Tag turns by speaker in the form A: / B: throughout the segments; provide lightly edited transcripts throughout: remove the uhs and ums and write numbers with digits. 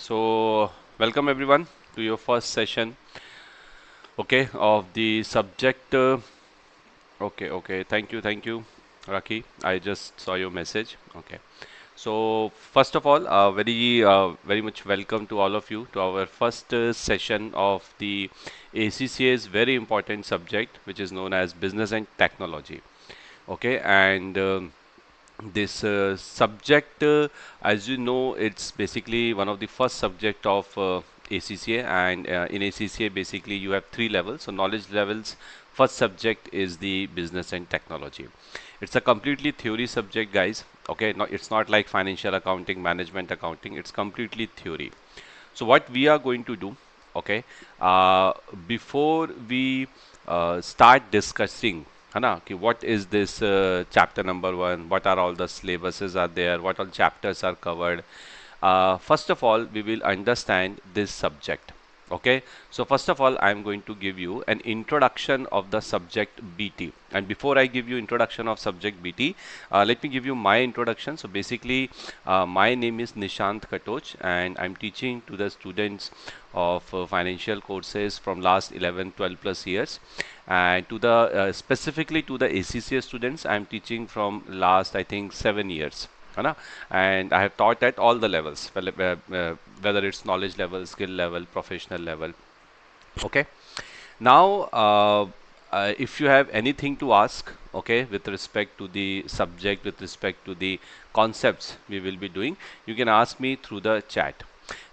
A: So welcome everyone to your first session, okay, of the subject. Okay. Thank you, Raki. I just saw your message. Okay. So first of all, very much welcome to all of you to our first session of the ACCA's very important subject, which is known as Business and Technology. Okay, and this subject, as you know, it's basically one of the first subject of ACCA, and in ACCA, basically you have three levels. So knowledge levels, first subject is the business and technology. It's a completely theory subject, guys. Okay, no, it's not like financial accounting, management accounting. It's completely theory. So what we are going to do, okay, uh, before we start discussing, है ना, कि what is this chapter number one, what are all the syllabuses are there, what all chapters are covered. First of all, we will understand this subject. Okay, so first of all, I'm going to give you an introduction of the subject BT. And before I give you introduction of subject BT, let me give you my introduction. So basically, my name is Nishant Katoch, and I'm teaching to the students of financial courses from last 11, 12 plus years. And to the specifically to the ACCA students, I'm teaching from last, I think, 7 years. है ना? And I have taught at all the levels, whether it's knowledge level, skill level, professional level. Okay. Now, if you have anything to ask, okay, with respect to the subject, with respect to the concepts we will be doing, you can ask me through the chat.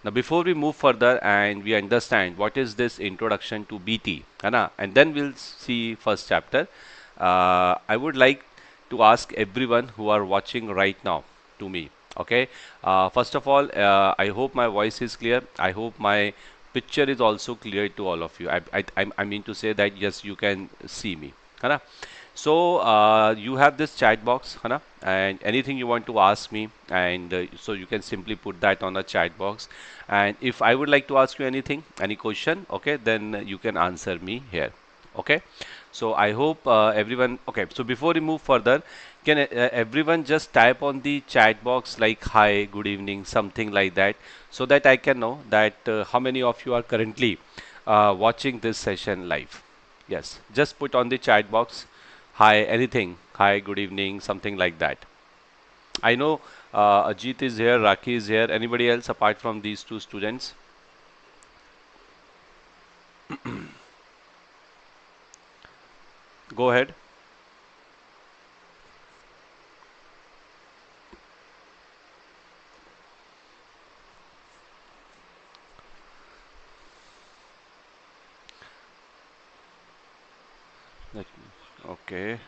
A: Now, before we move further and we understand what is this introduction to BT, है ना, and then we'll see first chapter, I would like to ask everyone who are watching right now to me. Okay. First of all, I hope my voice is clear. I hope my picture is also clear to all of you. I mean to say that yes, you can see me. है ना? So you have this chat box, है ना? And anything you want to ask me, and so you can simply put that on the chat box. And if I would like to ask you anything, any question, okay, then you can answer me here. Okay. So I hope everyone. Okay. So before we move further, can everyone just type on the chat box like hi, good evening, something like that, so that I can know that how many of you are currently watching this session live. Yes, just put on the chat box hi, anything, hi, good evening, something like that. I know Ajit is here, Raki is here. Anybody else apart from these two students? Go ahead. Okay.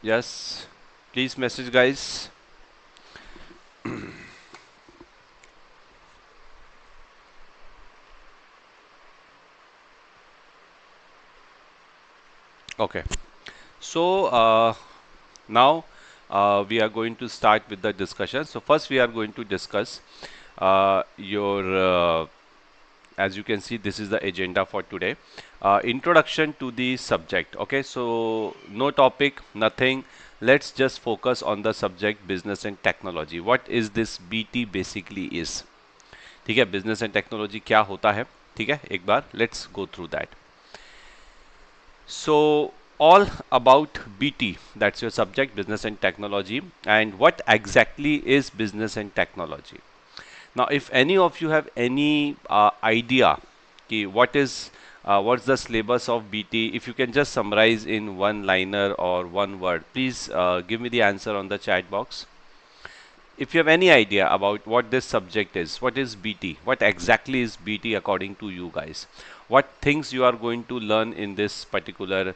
A: Yes. Please message, guys. Okay. So now we are going to start with the discussion. So first we are going to discuss as you can see, this is the agenda for today. Introduction to the subject. Okay, so no topic, nothing. Let's just focus on the subject business and technology. What is this BT basically is? ठीक है, business and technology क्या होता है? ठीक है, एक बार let's go through that. So all about BT, that's your subject, business and technology. And what exactly is business and technology? Now, if any of you have any idea, ki what's the syllabus of BT, if you can just summarize in one liner or one word, please give me the answer on the chat box. If you have any idea about what this subject is, what is BT, what exactly is BT according to you guys, what things you are going to learn in this particular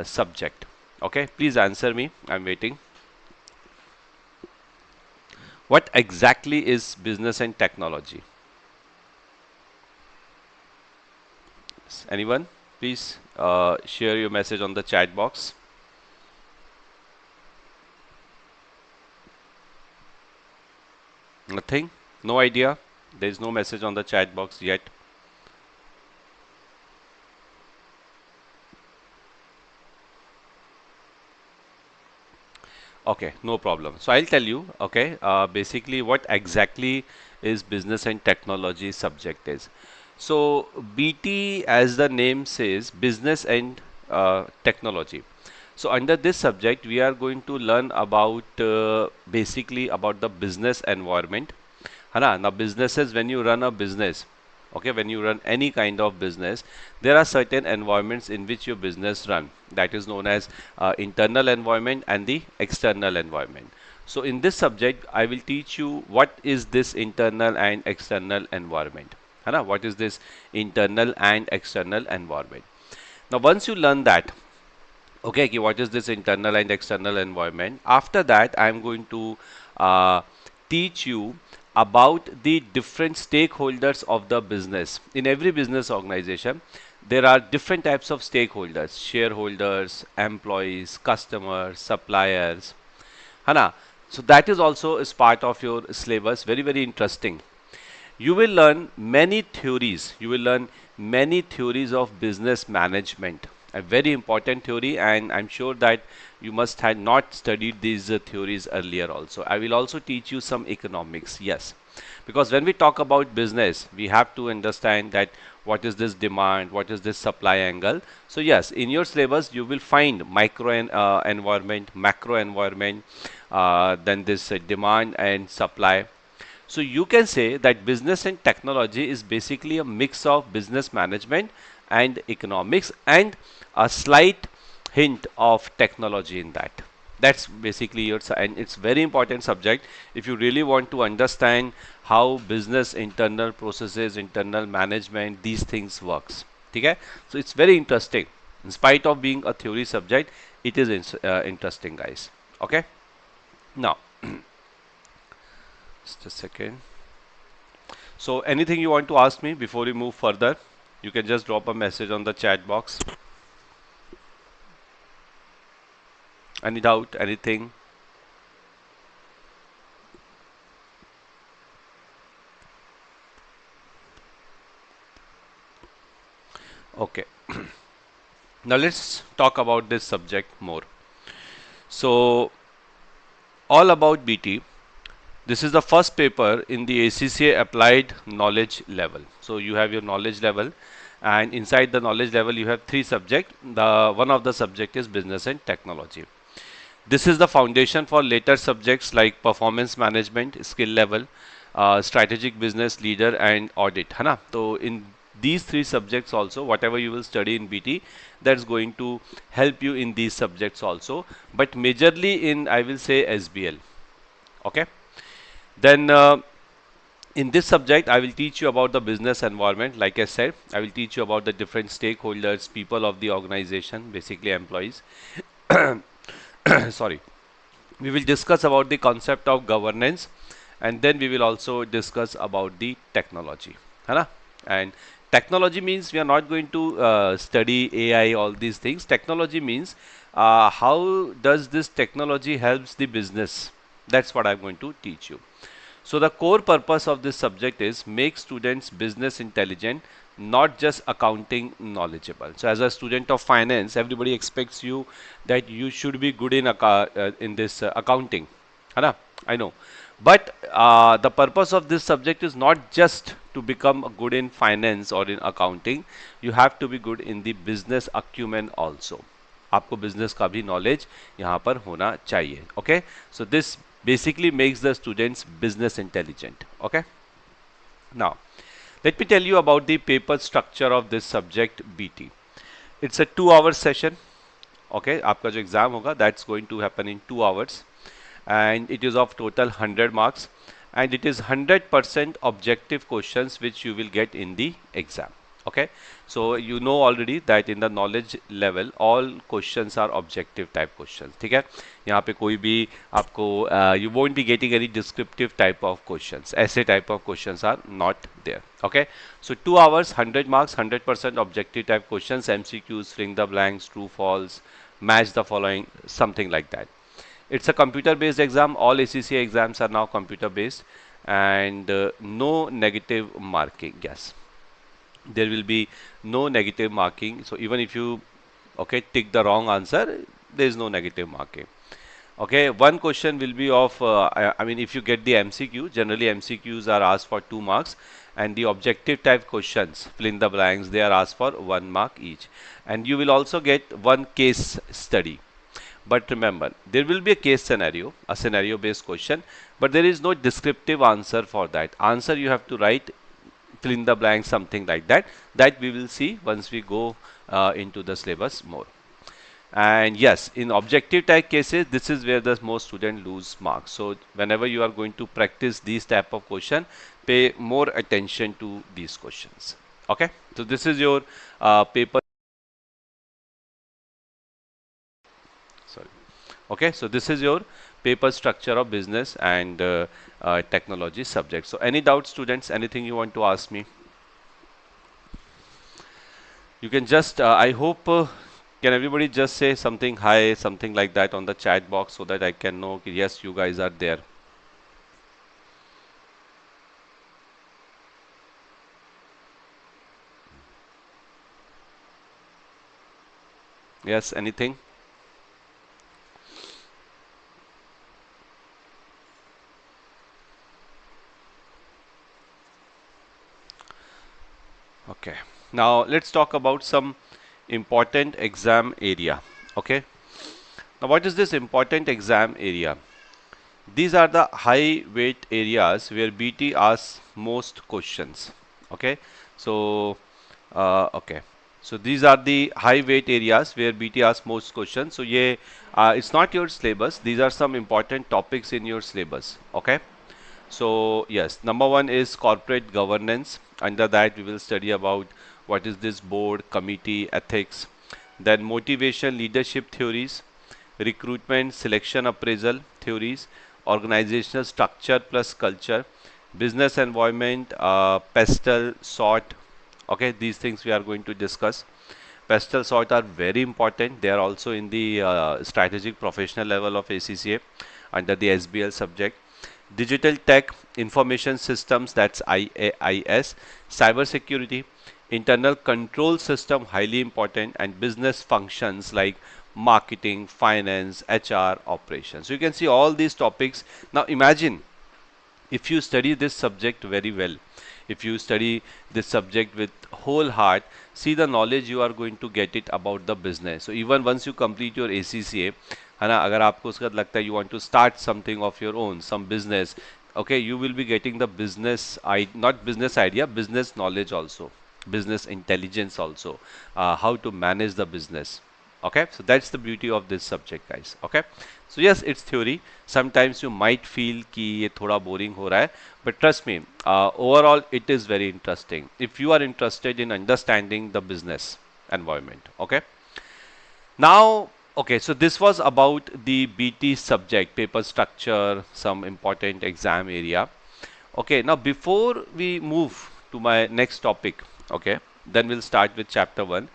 A: subject. Okay, please answer me. I'm waiting. What exactly is business and technology? Anyone? Please share your message on the chat box. Nothing? No idea? There is no message on the chat box yet. Okay, no problem. So I'll tell you, okay, basically what exactly is business and technology subject is. So BT, as the name says, business and technology. So under this subject, we are going to learn about basically about the business environment. है ना? Now businesses, when you run a business, okay, when you run any kind of business, there are certain environments in which your business run. That is known as internal environment and the external environment. So in this subject, I will teach you what is this internal and external environment. है ना? What is this internal and external environment? Now once you learn that, okay, okay, what is this internal and external environment? After that, I am going to uh, teach you about the different stakeholders of the business. In every business organization, there are different types of stakeholders: shareholders, employees, customers, suppliers. Hana. So that is also is part of your syllabus. Very, very interesting. You will learn many theories. You will learn many theories of business management. A very important theory, and I'm sure that you must have not studied these theories earlier also. I will also teach you some economics, yes. Because when we talk about business, we have to understand that what is this demand, what is this supply angle. So yes, in your syllabus, you will find environment, macro environment, then this demand and supply. So you can say that business and technology is basically a mix of business management and economics and a slight hint of technology in that. That's basically and it's very important subject if you really want to understand how business internal processes, internal management, these things works. Okay? So it's very interesting. In spite of being a theory subject, it is interesting, guys. Okay? Now, just a second. So anything you want to ask me before we move further, you can just drop a message on the chat box. Any doubt, anything? Okay. Now let's talk about this subject more. So all about BT. This is the first paper in the ACCA applied knowledge level. So you have your knowledge level, and inside the knowledge level you have three subjects. The one of the subject is business and technology. This is the foundation for later subjects like performance management, skill level, strategic business leader, and audit. है ना? So in these three subjects also, whatever you will study in BT, that's going to help you in these subjects also. But majorly in, I will say, SBL. Okay. Then in this subject, I will teach you about the business environment. Like I said, I will teach you about the different stakeholders, people of the organization, basically employees. Sorry. We will discuss about the concept of governance, and then we will also discuss about the technology. है ना? And technology means we are not going to study AI, all these things. Technology means how does this technology helps the business. That's what I'm going to teach you. So the core purpose of this subject is make students business intelligent, not just accounting knowledgeable. So as a student of finance, everybody expects you that you should be good in this accounting. है ना? I know. But the purpose of this subject is not just to become good in finance or in accounting. You have to be good in the business acumen also. आपको business का भी knowledge यहाँ पर होना चाहिए. Okay? So this basically makes the students business intelligent. Okay? Now, let me tell you about the paper structure of this subject BT. It's a 2-hour session. Okay, आपका जो exam होगा, that's going to happen in 2 hours, and it is of total 100 marks, and it is 100% objective questions which you will get in the exam. Okay, so you know already that in the knowledge level all questions are objective type questions. ठीक है, यहाँ पे कोई भी आपको you won't be getting any descriptive type of questions. ऐसे type of questions are not there. Okay, so 2 hours, 100 marks, 100% objective type questions, MCQs, fill the blanks, true, false, match the following, something like that. It's a computer based exam. All ACCA exams are now computer based, and no negative marking. Yes, there will be no negative marking. So even if you, okay, tick the wrong answer, there is no negative marking. Okay, one question will be of, I mean, if you get the MCQ, generally MCQs are asked for 2 marks, and the objective type questions, fill in the blanks, they are asked for 1 mark each. And you will also get one case study. But remember, there will be a case scenario, a scenario based question, but there is no descriptive answer for that. Answer you have to write, fill in the blank, something like that. That we will see once we go into the syllabus more. And yes, in objective type cases, this is where the most students lose marks. So whenever you are going to practice these type of question, pay more attention to these questions. Okay, so this is your paper. Sorry. Okay, so this is your paper structure of business and technology subject. So any doubts, students? Anything you want to ask me? You can just, I hope, can everybody just say something hi, something like that on the chat box so that I can know, yes, you guys are there. Yes, anything? Okay. Now let's talk about some important exam area. Okay. Now what is this important exam area? These are the high weight areas where BT asks most questions. Okay. So, okay. So these are the high weight areas where BT asks most questions. So yeah, it's not your syllabus. These are some important topics in your syllabus. Okay. So yes, number one is corporate governance. Under that, we will study about what is this board, committee, ethics. Then motivation, leadership theories, recruitment, selection, appraisal theories, organizational structure plus culture, business environment, pestle, sort. Okay, these things we are going to discuss. Pestle sort are very important. They are also in the strategic professional level of ACCA under the SBL subject. Digital tech, information systems, that's IAIS, cyber security, internal control system, highly important, and business functions like marketing, finance, HR, operations. So you can see all these topics. Now imagine if you study this subject very well, if you study this subject with whole heart, see the knowledge you are going to get it about the business. So even once you complete your ACCA, है ना, अगर आपको उसका लगता है you want to start something of your own, some business, okay, you will be getting the business, not business idea, business knowledge also, business intelligence also, how to manage the business. Okay, so that's the beauty of this subject, guys. Okay, so yes, it's theory. Sometimes you might feel कि ये थोड़ा boring हो रहा है, but trust me, overall it is very interesting if you are interested in understanding the business environment. Okay, now, okay, so this was about the BT subject, paper structure, some important exam area. Okay, now before we move to my next topic, okay, then we'll start with chapter 1.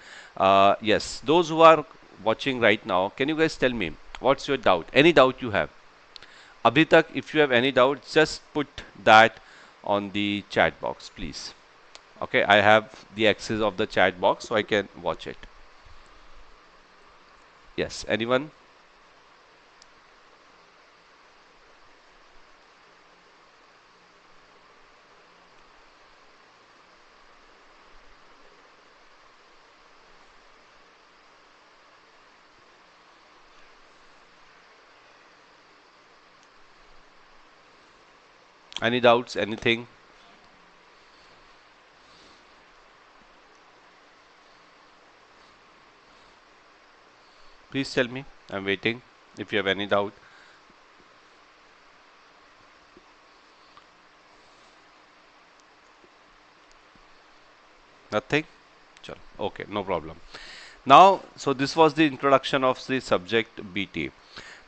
A: Yes, those who are watching right now, can you guys tell me what's your doubt? Any doubt you have? Abhi tak, if you have any doubt, just put that on the chat box, please. Okay, I have the access of the chat box so I can watch it. Yes, anyone? Any doubts? Anything? Please tell me. I'm waiting. If you have any doubt. Nothing? Chalo. Okay, no problem. Now, so this was the introduction of the subject BT.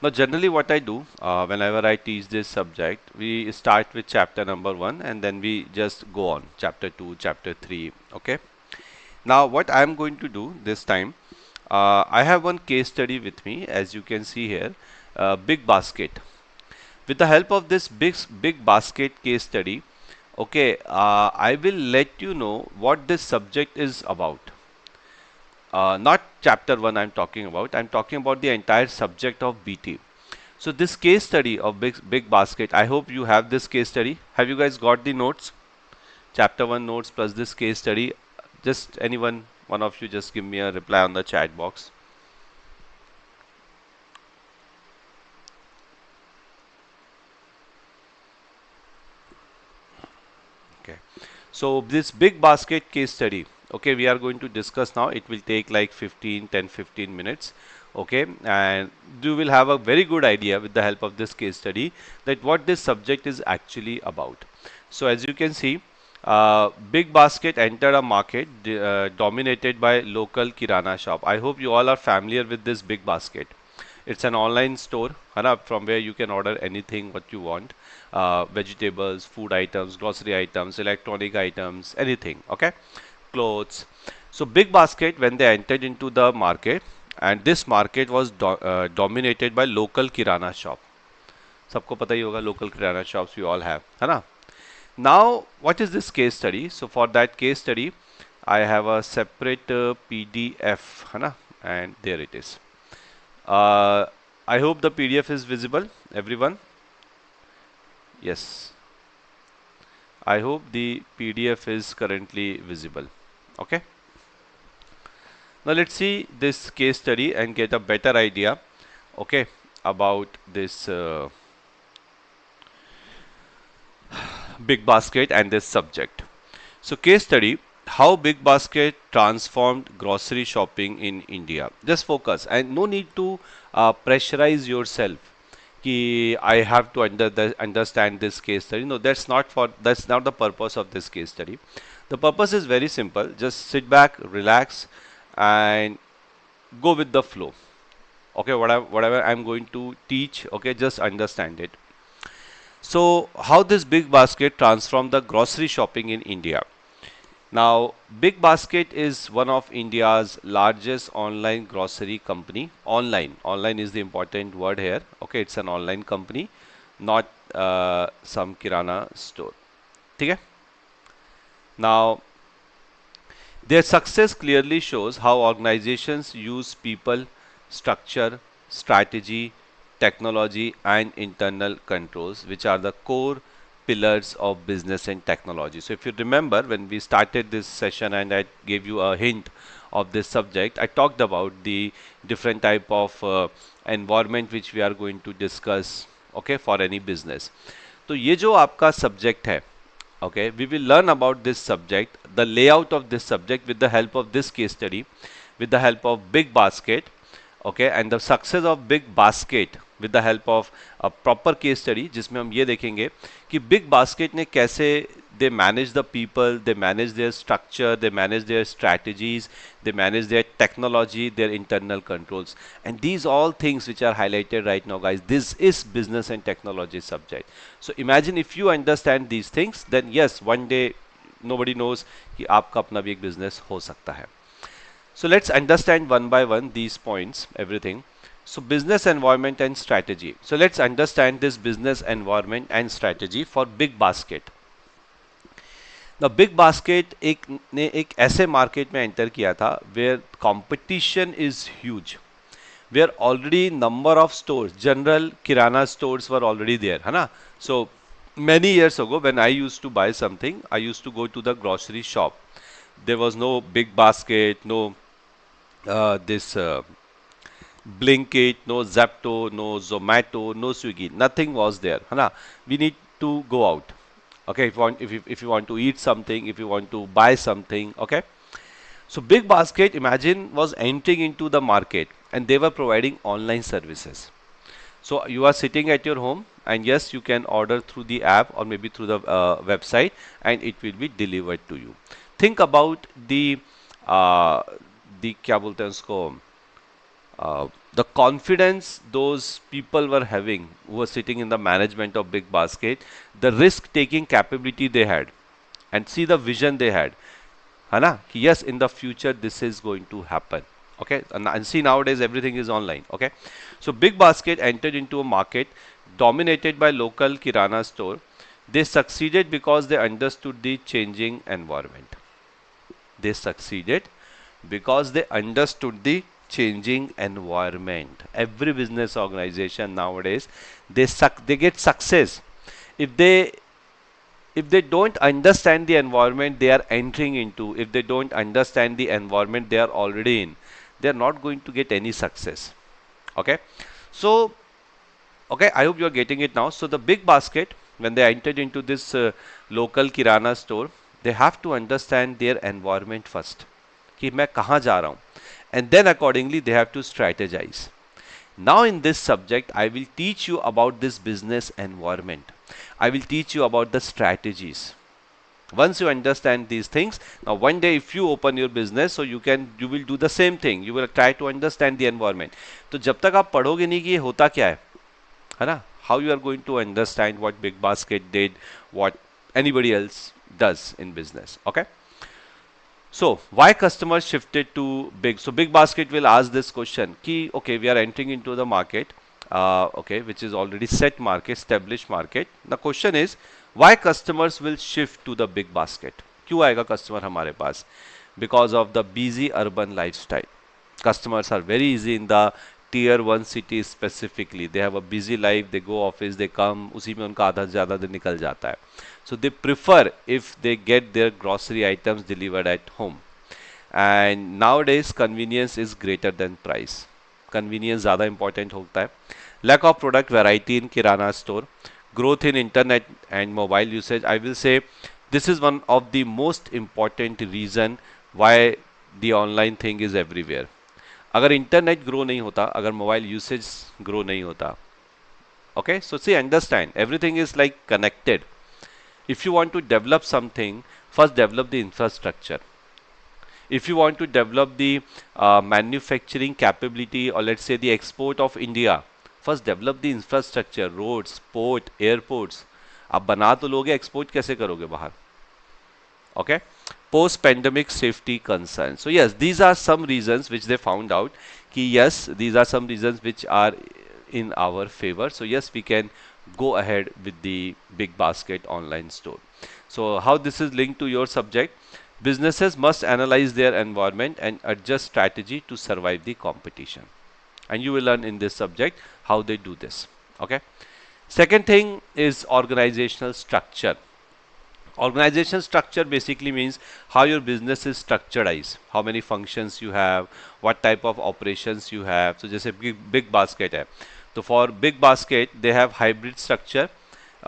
A: Now, generally what I do whenever I teach this subject, we start with chapter number 1 and then we just go on chapter 2, chapter 3. Okay. Now, what I am going to do this time, I have one case study with me, as you can see here, big basket. With the help of this big basket case study, okay, I will let you know what this subject is about. Not chapter 1 I'm talking about the entire subject of BT. So this case study of big basket, I hope you have this case study. Have you guys got the notes? Chapter 1 notes plus this case study. Just anyone, one of you, just give me a reply on the chat box. Okay. So this big basket case study, okay, we are going to discuss now. It will take like 15 minutes. Okay, and you will have a very good idea with the help of this case study that what this subject is actually about. So as you can see, big basket entered a market dominated by local kirana shop. I hope you all are familiar with this big basket. It's an online store, है ना, from where you can order anything what you want, vegetables, food items, grocery items, electronic items, anything. Okay, clothes. So big basket when they entered into the market, and this market was dominated by local kirana shop. सबको पता ही होगा local kirana shops we all have, है ना? Now, what is this case study? So for that case study, I have a separate PDF, है ना? And there it is. I hope the PDF is visible, everyone. Yes. I hope the PDF is currently visible. Okay. Now let's see this case study and get a better idea, okay, about this big basket and this subject. So case study, how big basket transformed grocery shopping in India. Just focus and no need to pressurize yourself. Ki I have to understand this case study. No, that's not the purpose of this case study. The purpose is very simple. Just sit back, relax, and go with the flow. Okay, whatever I'm going to teach, okay, just understand it. So how this big basket transformed the grocery shopping in India. Now, Big Basket is one of India's largest online grocery company. Online is the important word here. Okay, it's an online company, not some kirana store. ठीक है? Now, their success clearly shows how organizations use people, structure, strategy, technology, and internal controls, which are the core pillars of business and technology. So if you remember when we started this session and I gave you a hint of this subject, I talked about the different type of environment which we are going to discuss, okay, for any business. तो ये जो आपका subject है, okay, we will learn about this subject, the layout of this subject with the help of this case study, with the help of big basket, okay, and the success of big basket with the help of a proper case study जिसमें हम ये देखेंगे कि big basket ने कैसे they manage the people, they manage their structure, they manage their strategies, they manage their technology, their internal controls, and these all things which are highlighted right now, guys, this is business and technology subject. So imagine if you understand these things, then yes, one day nobody knows कि आपका अपना भी एक business हो सकता है. So let's understand one by one these points, everything. So business environment and strategy. So let's understand this business environment and strategy for big basket. The big basket ने एक ऐसे मार्केट में एंटर किया था where competition is huge, where already number of stores, general kirana stores were already there, है ना? So many years ago when I used to buy something, I used to go to the grocery shop. There was no big basket, no this Blinkit, no Zapto, no Zomato, no Swiggy, nothing was there, है ना? We need to go out. Okay, if you want to eat something, if you want to buy something, okay. So big basket, imagine, was entering into the market and they were providing online services. So you are sitting at your home and yes, you can order through the app or maybe through the website and it will be delivered to you. Think about the क्या बोलते हैं उसको, the confidence those people were having who were sitting in the management of big basket, the risk taking capability they had, and see the vision they had, है ना, कि yes, in the future this is going to happen. Okay, and see nowadays everything is online. Okay, so big basket entered into a market dominated by local kirana store. They succeeded because they understood the changing environment. They succeeded because they understood the changing environment. Every business organization nowadays, they get success if they don't understand the environment they are entering into, if they don't understand the environment they are already in, they are not going to get any success. Okay, so okay, I hope you are getting it now. So the big basket, when they entered into this local kirana store, they have to understand their environment first. कि मैं कहाँ जा रहा हूँ, and then accordingly they have to strategize. Now in this subject, I will teach you about this business environment. I will teach you about the strategies. Once you understand these things, now one day if you open your business, so you will do the same thing. You will try to understand the environment. तो जब तक आप पढ़ोगे नहीं कि ये होता क्या है ना? How you are going to understand what Big Basket did, what anybody else does in business. Okay. So why customers shifted to Big? So Big Basket will ask this question: Ki, okay, we are entering into the market, okay, which is already set market, established market. The question is, why customers will shift to the Big Basket? क्यों आएगा customer हमारे पास? Because of the busy urban lifestyle. Customers are very easy in the tier 1 city specifically. They have a busy life, they go office, they come, उसी में उनका आधा से ज़्यादा दिन निकल जाता है. So they prefer if they get their grocery items delivered at home. And nowadays convenience is greater than price. Convenience ज़्यादा important होता है. Lack of product variety in kirana store, growth in internet and mobile usage. I will say this is one of the most important reason why the online thing is everywhere. अगर internet grow नहीं होता, अगर mobile usage grow नहीं होता, okay, so see, understand, everything is like connected. If you want to develop something, first develop the infrastructure. If you want to develop the manufacturing capability, or let's say the export of India, first develop the infrastructure, roads, port, airports. आप बना तो लोगे, export कैसे करोगे बाहर? Okay. Post-pandemic safety concerns. So yes, these are some reasons which they found out. Ki yes, these are some reasons which are in our favor. So yes, we can go ahead with the Big Basket online store. So how this is linked to your subject? Businesses must analyze their environment and adjust strategy to survive the competition. And you will learn in this subject how they do this. Okay. Second thing is organizational structure. Organization structure basically means how your business is structured, how many functions you have, what type of operations you have. So जैसे big basket है, तो for big basket they have hybrid structure.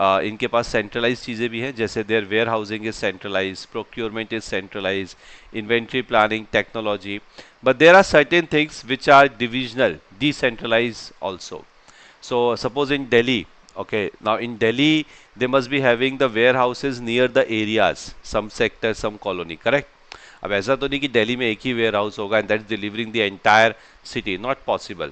A: इनके पास centralized चीज़ें भी हैं, जैसे their warehousing is centralized, procurement is centralized, inventory planning, technology. But there are certain things which are divisional, decentralized also. So suppose in Delhi, okay, now in Delhi they must be having the warehouses near the areas, some sector, some colony, correct? अब ऐसा तो नहीं कि दिल्ली में एक ही warehouse होगा and that's delivering the entire city, not possible.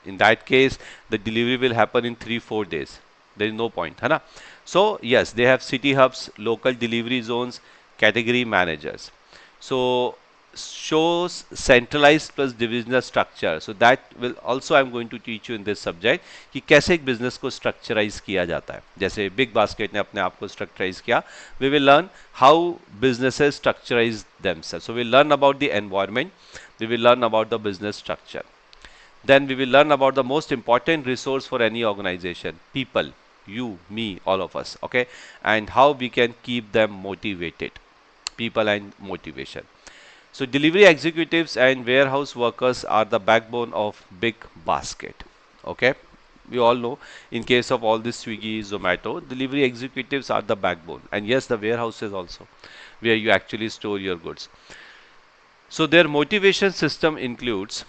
A: In that case, the delivery will happen in 3-4 days. There is no point, है ना? So yes, they have city hubs, local delivery zones, category managers. So shows centralized plus divisional structure. So that will also I am going to teach you in this subject कि कैसे एक business को structureize किया जाता है. जैसे Big Basket ने अपने आप को structureize किया. We will learn how businesses structureize themselves. So we will learn about the environment. We will learn about the business structure. Then we will learn about the most important resource for any organization, people, you, me, all of us, okay? And how we can keep them motivated, people and motivation. So delivery executives and warehouse workers are the backbone of Big Basket, okay? We all know in case of all this Swiggy, Zomato, delivery executives are the backbone. And yes, the warehouses also, where you actually store your goods. So their motivation system includes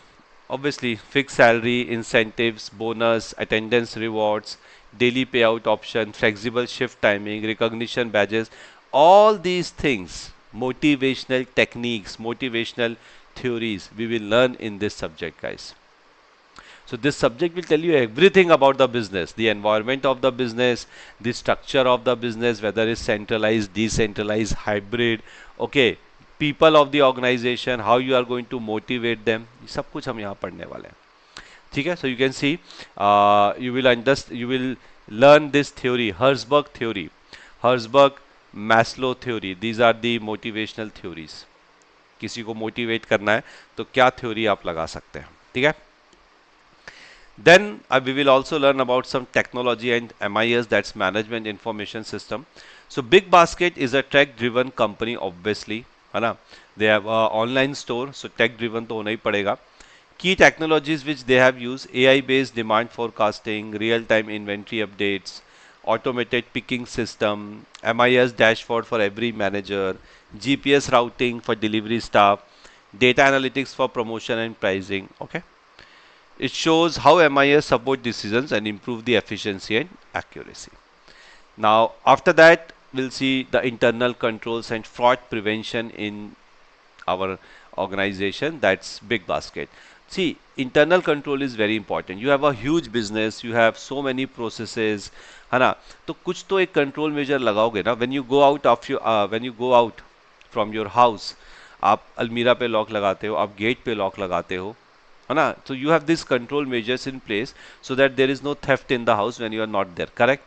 A: obviously fixed salary, incentives, bonus, attendance rewards, daily payout option, flexible shift timing, recognition badges, all these things, motivational techniques, motivational theories, we will learn in this subject, guys. So this subject will tell you everything about the business, the environment of the business, the structure of the business, whether it's centralized, decentralized, hybrid, okay, people of the organization, how you are going to motivate them. ये सब कुछ हम यहाँ पढ़ने वाले हैं. ठीक है? So you can see, you will learn this theory, Herzberg theory, Herzberg Maslow theory. These are the motivational theories. किसी को मोटिवेट करना है तो क्या थ्योरी आप लगा सकते हैं, ठीक है। Then we will also learn about some technology and MIS, that's Management Information System. So Big Basket is a tech-driven company, obviously, है ना? They have a online store, so tech-driven तो होना ही पड़ेगा. Key technologies which they have used: AI-based demand forecasting, real-time inventory updates, automated picking system, MIS dashboard for every manager, GPS routing for delivery staff, data analytics for promotion and pricing. Okay. It shows how MIS support decisions and improve the efficiency and accuracy. Now, after that, we'll see the internal controls and fraud prevention in our organization. That's Big Basket. See, internal control is very important. You have a huge business, you have so many processes, है ना? तो कुछ तो एक control measure लगाओगे ना. When you go out from your house, आप अलमीरा पे लॉक लगाते हो, आप गेट पे लॉक लगाते हो, है ना? So you have these control measures in place so that there is no theft in the house when you are not there. Correct?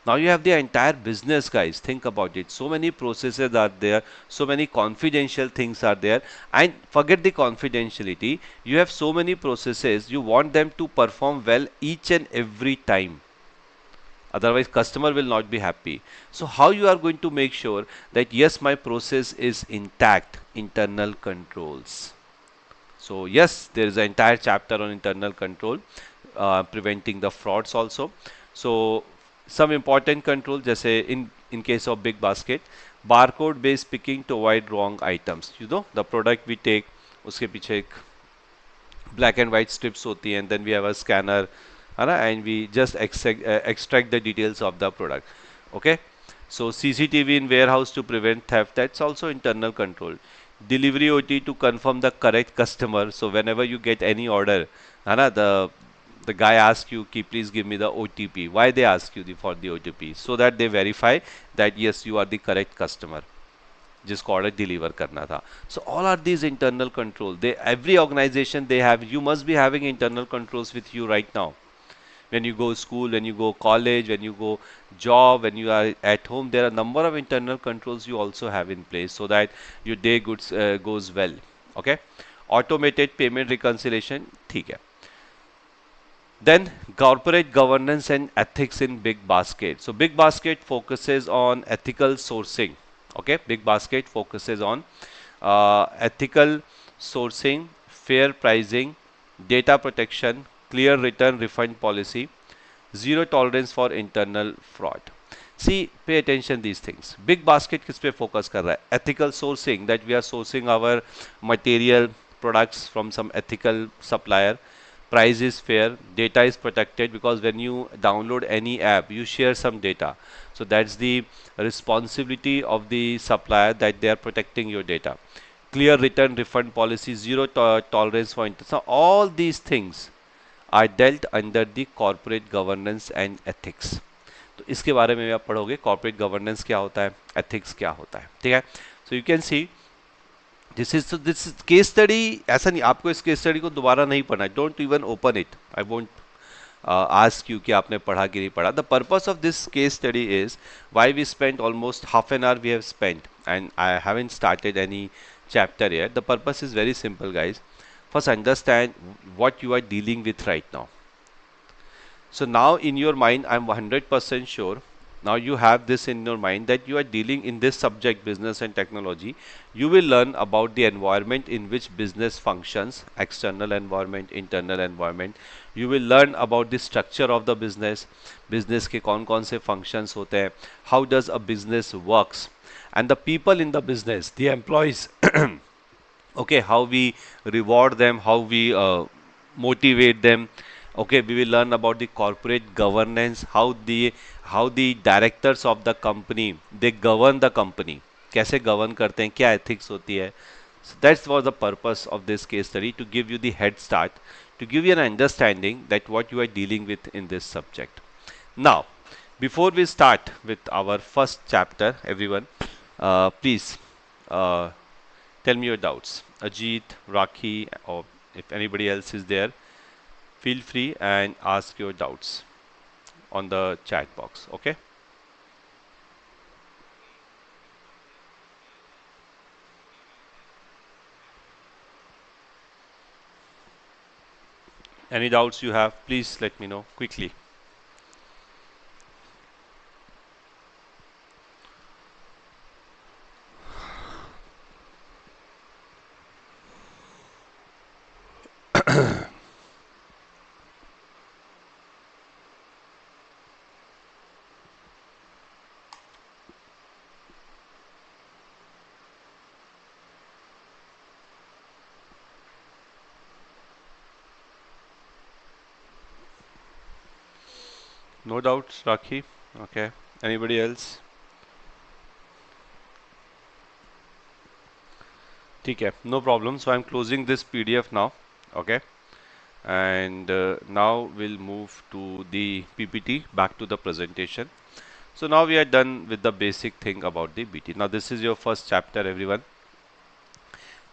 A: Now you have the entire business, guys. Think about it. So many processes are there, so many confidential things are there, and forget the confidentiality. You have so many processes, you want them to perform well each and every time. Otherwise, customer will not be happy. So how you are going to make sure that yes, my process is intact? Internal controls. So yes, there is an entire chapter on internal control, preventing the frauds also. So some important control, जैसे in case of Big Basket, barcode based picking to avoid wrong items. You know, the product we take, उसके पीछे एक black and white strips होती हैं, and then we have a scanner, है ना, and we just extract the details of the product. Okay. So CCTV in warehouse to prevent theft, that's also internal control. Delivery OT to confirm the correct customer. So whenever you get any order, है ना, the guy asks you, "Ki, please give me the OTP." Why they ask you for the OTP? So that they verify that yes, you are the correct customer जिसको order deliver करना था. So all are these internal control. They every organization they have. You must be having internal controls with you right now. When you go school, when you go college, when you go job, when you are at home, there are a number of internal controls you also have in place so that your day goes well. Okay. Automated payment reconciliation, ठीक है. Then corporate governance and ethics in Big Basket. So Big Basket focuses on ethical sourcing. Okay, Big Basket focuses on ethical sourcing, fair pricing, data protection, clear return refund policy, zero tolerance for internal fraud. See, pay attention these things. Big Basket किस पे focus कर रहा है? Ethical sourcing, that we are sourcing our material products from some ethical supplier. Price is fair, data is protected, because when you download any app, you share some data. So that's the responsibility of the supplier, that they are protecting your data. Clear return refund policy, zero tolerance for interest. So all these things are dealt under the corporate governance and ethics. तो इसके बारे में भी आप पढ़ोगे, corporate governance क्या होता है, एथिक्स क्या होता है, ठीक है. सो you can see this is case study. ऐसा नहीं, आपको इस केस स्टडी को दोबारा नहीं पढ़ना है. Don't even open it. I won't ask you कि आपने पढ़ा कि नहीं पढ़ा. The purpose of this case study is why we spent almost half an hour we have spent, and I haven't started any chapter yet. The purpose is very simple, guys. First, understand what you are dealing with right now. So now in your mind, I'm 100% sure, now you have this in your mind that you are dealing in this subject, business and technology. You will learn about the environment in which business functions, external environment, internal environment. You will learn about the structure of the business, business के कौन-कौन से functions होते हैं, how does a business works, and the people in the business, the employees, okay, how we reward them, how we motivate them. Okay, we will learn about the corporate governance, how the directors of the company, they govern the company, कैसे govern करते हैं, क्या ethics होती है. So that was the purpose of this case study, to give you the head start, to give you an understanding that what you are dealing with in this subject. Now, before we start with our first chapter, everyone, please tell me your doubts. Ajit, Rakhi, or if anybody else is there, feel free and ask your doubts on the chat box. Okay. Any doubts you have, please let me know quickly. No doubts, Rakhi? Okay. Anybody else? ठीक है, no problem. So I'm closing this PDF now. Okay. And now we'll move to the PPT, back to the presentation. So now we are done with the basic thing about the BT. Now this is your first chapter, everyone.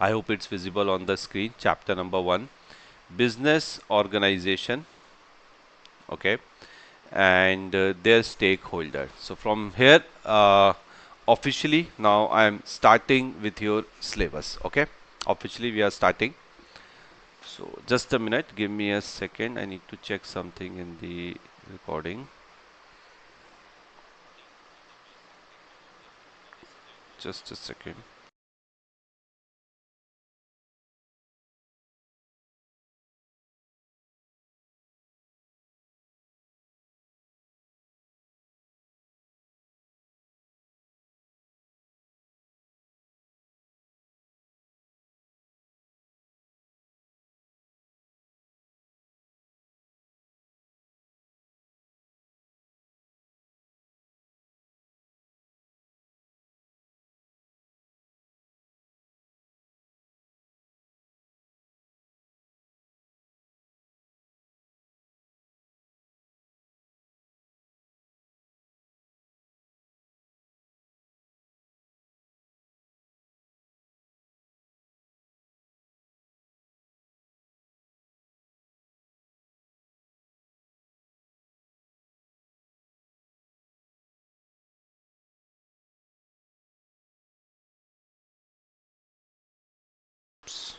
A: I hope it's visible on the screen. Chapter number 1, business organization. Okay. And their stakeholder. So from here, officially now I am starting with your syllabus. Okay. Officially we are starting. So just a minute, give me a second. I need to check something in the recording. Just a second.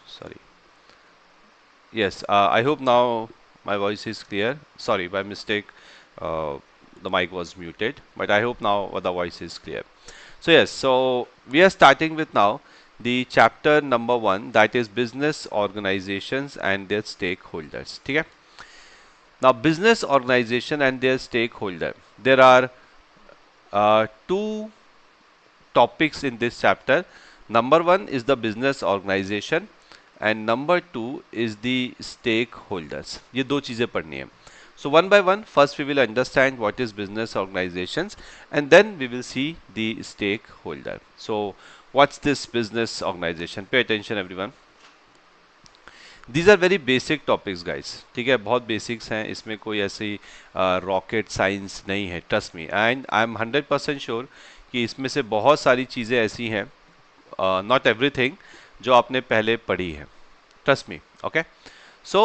A: Sorry. Yes, I hope now my voice is clear. Sorry, by mistake, uh, the mic was muted, but I hope now the voice is clear. So yes, so we are starting with now the chapter number 1, that is business organizations and their stakeholders. Okay? Now, business organization and their stakeholder. There are two topics in this chapter. Number 1 is the business organization and number 2 is the stakeholders. ये दो चीजें पढ़नी है. So one by one, first we will understand what is business organizations and then we will see the stakeholder. So what's this business organization? Pay attention everyone. These are very basic topics guys. ठीक है, बहुत basics हैं, इसमें कोई ऐसी rocket science नहीं है, trust me, and I am 100% sure कि इसमें से बहुत सारी चीज़ें ऐसी हैं, not everything, जो आपने पहले पढ़ी है, trust me, okay? So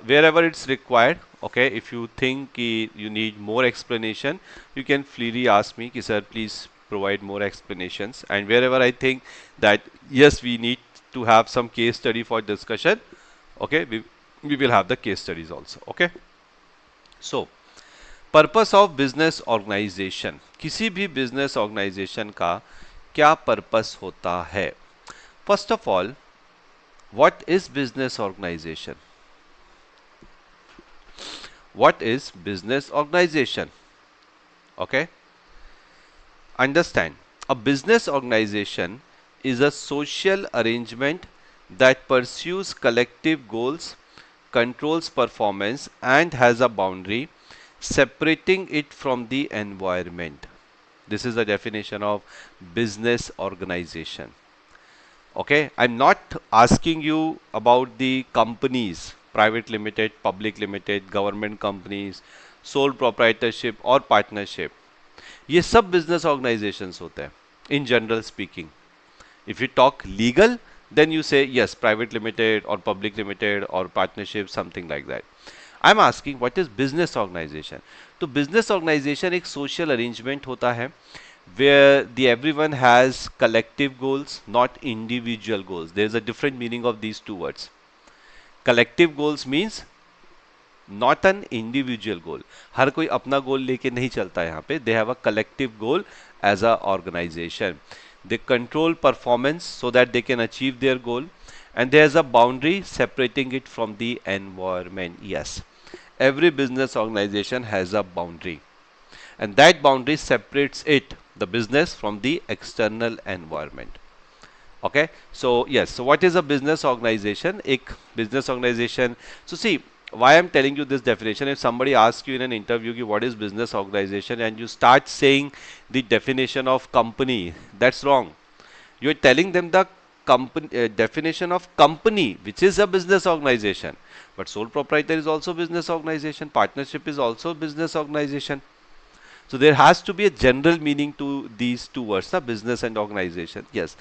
A: wherever it's required, okay, if you think कि you need more explanation, you can freely ask me कि sir please provide more explanations, and wherever I think that yes we need to have some case study for discussion, okay, we will have the case studies also. Okay, so purpose of business organisation, किसी भी business organisation का क्या purpose होता है? First of all, what is business organisation? What is business organisation? Okay, understand, a business organization is a social arrangement that pursues collective goals, controls performance, and has a boundary separating it from the environment. This is the definition of business organization. Okay, I'm not asking you about the companies, private limited, public limited, government companies, sole proprietorship or partnership. ये सब business organisations होते हैं in general speaking. If you talk legal then you say yes private limited और public limited और partnership something like that. I am asking what is business organisation. तो business organisation एक social arrangement होता है where the everyone has collective goals, not individual goals. There is a different meaning of these two words. Collective goals means not an individual goal. हर कोई अपना goal लेके नहीं चलता है यहाँ पे, they have a collective goal as a organisation. They control performance so that they can achieve their goal, and there's a boundary separating it from the environment. Yes, every business organization has a boundary, and that boundary separates it, the business, from the external environment. Okay, so yes, so what is a business organization? Ek business organization, so see, why I'm telling you this definition, if somebody asks you in an interview ki what is business organization and you start saying the definition of company, that's wrong. You're telling them the company definition of company, which is a business organization. But sole proprietor is also business organization. Partnership is also business organization. So there has to be a general meaning to these two words, business and organization. Yes,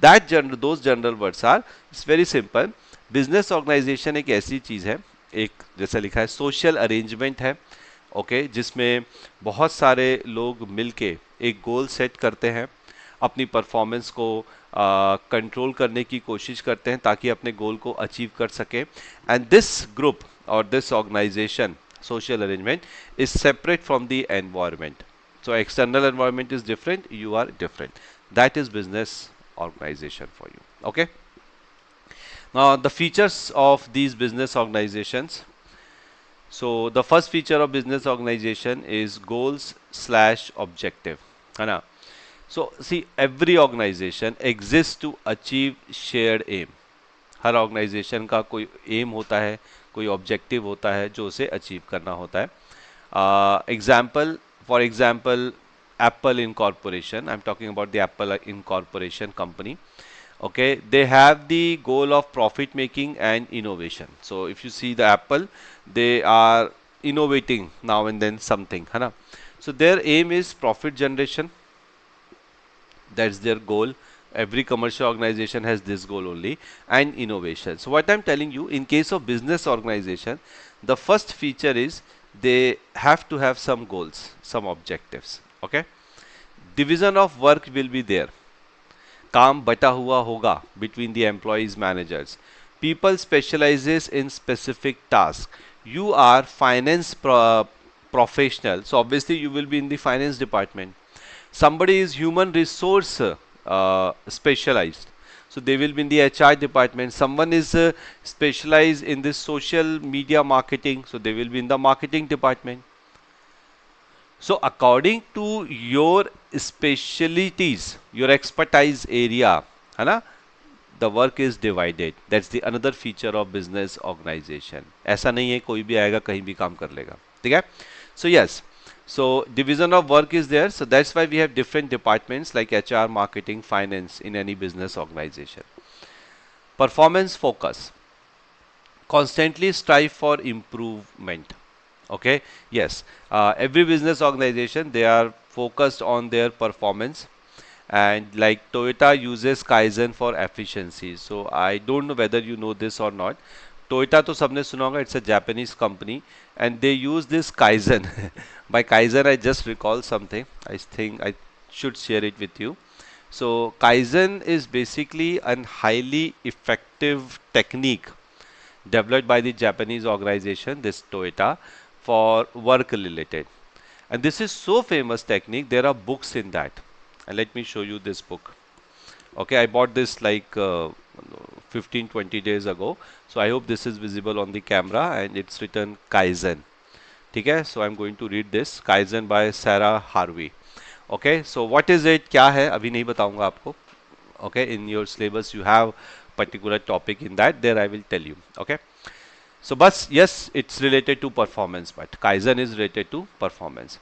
A: that general, those general words are, it's very simple. Business organization एक ऐसी चीज है, एक जैसा लिखा है social arrangement है, okay, जिसमें बहुत सारे लोग मिलके एक गोल सेट करते हैं, अपनी परफॉर्मेंस को कंट्रोल करने की कोशिश करते हैं ताकि अपने गोल को अचीव कर सके। एंड दिस ग्रुप और this organisation social arrangement is separate from the environment. So external environment is different, you are different. That is business organization for you. Okay. Now the features of these business organizations. So the first feature of business organization is goals slash objective. है ना? So see, every organization exists to achieve shared aim. हर organisation का कोई M होता है, कोई objective होता है जो उसे अचीव करना होता है। Example, for example Apple incorporation, I am talking about the Apple incorporation company. Okay, they have the goal of profit making and innovation. So if you see the Apple, they are innovating now and then something, है ना? So their aim is profit generation. That's their goal. Every commercial organization has this goal only, and innovation. So what I'm telling you, in case of business organization, the first feature is they have to have some goals, some objectives. Okay, division of work will be there. काम बटा हुआ होगा between the employees managers. People specializes in specific task. You are finance professional, so obviously you will be in the finance department. Somebody is human resource specialized, so they will be in the HR department. Someone is specialized in this social media marketing, so they will be in the marketing department. So according to your specialties, your expertise area, है ना, the work is divided. That's the another feature of business organization. ऐसा नहीं है कोई भी आएगा कहीं भी काम कर लेगा, ठीक है? So yes, so division of work is there. So that's why we have different departments like HR, marketing, finance in any business organization. Performance focus. Constantly strive for improvement. Okay, yes, every business organization, they are focused on their performance, and like Toyota uses Kaizen for efficiency. So I don't know whether you know this or not. Toyota तो सबने सुना होगा, it's a Japanese company and they use this Kaizen. By Kaizen I just recall something, I think I should share it with you. So Kaizen is basically a highly effective technique developed by the Japanese organization, this Toyota, for work related. And this is so famous technique, there are books in that. And let me show you this book. Okay, I bought this like 15-20 days ago. So I hope this is visible on the camera, and it's written Kaizen. Okay, so I'm going to read this, Kaizen by Sarah Harvey. Okay, so what is it? क्या है? अभी नहीं बताऊंगा आपको. Okay, in your syllabus you have particular topic in that. There I will tell you. Okay. So, but yes, it's related to performance, but Kaizen is related to performance.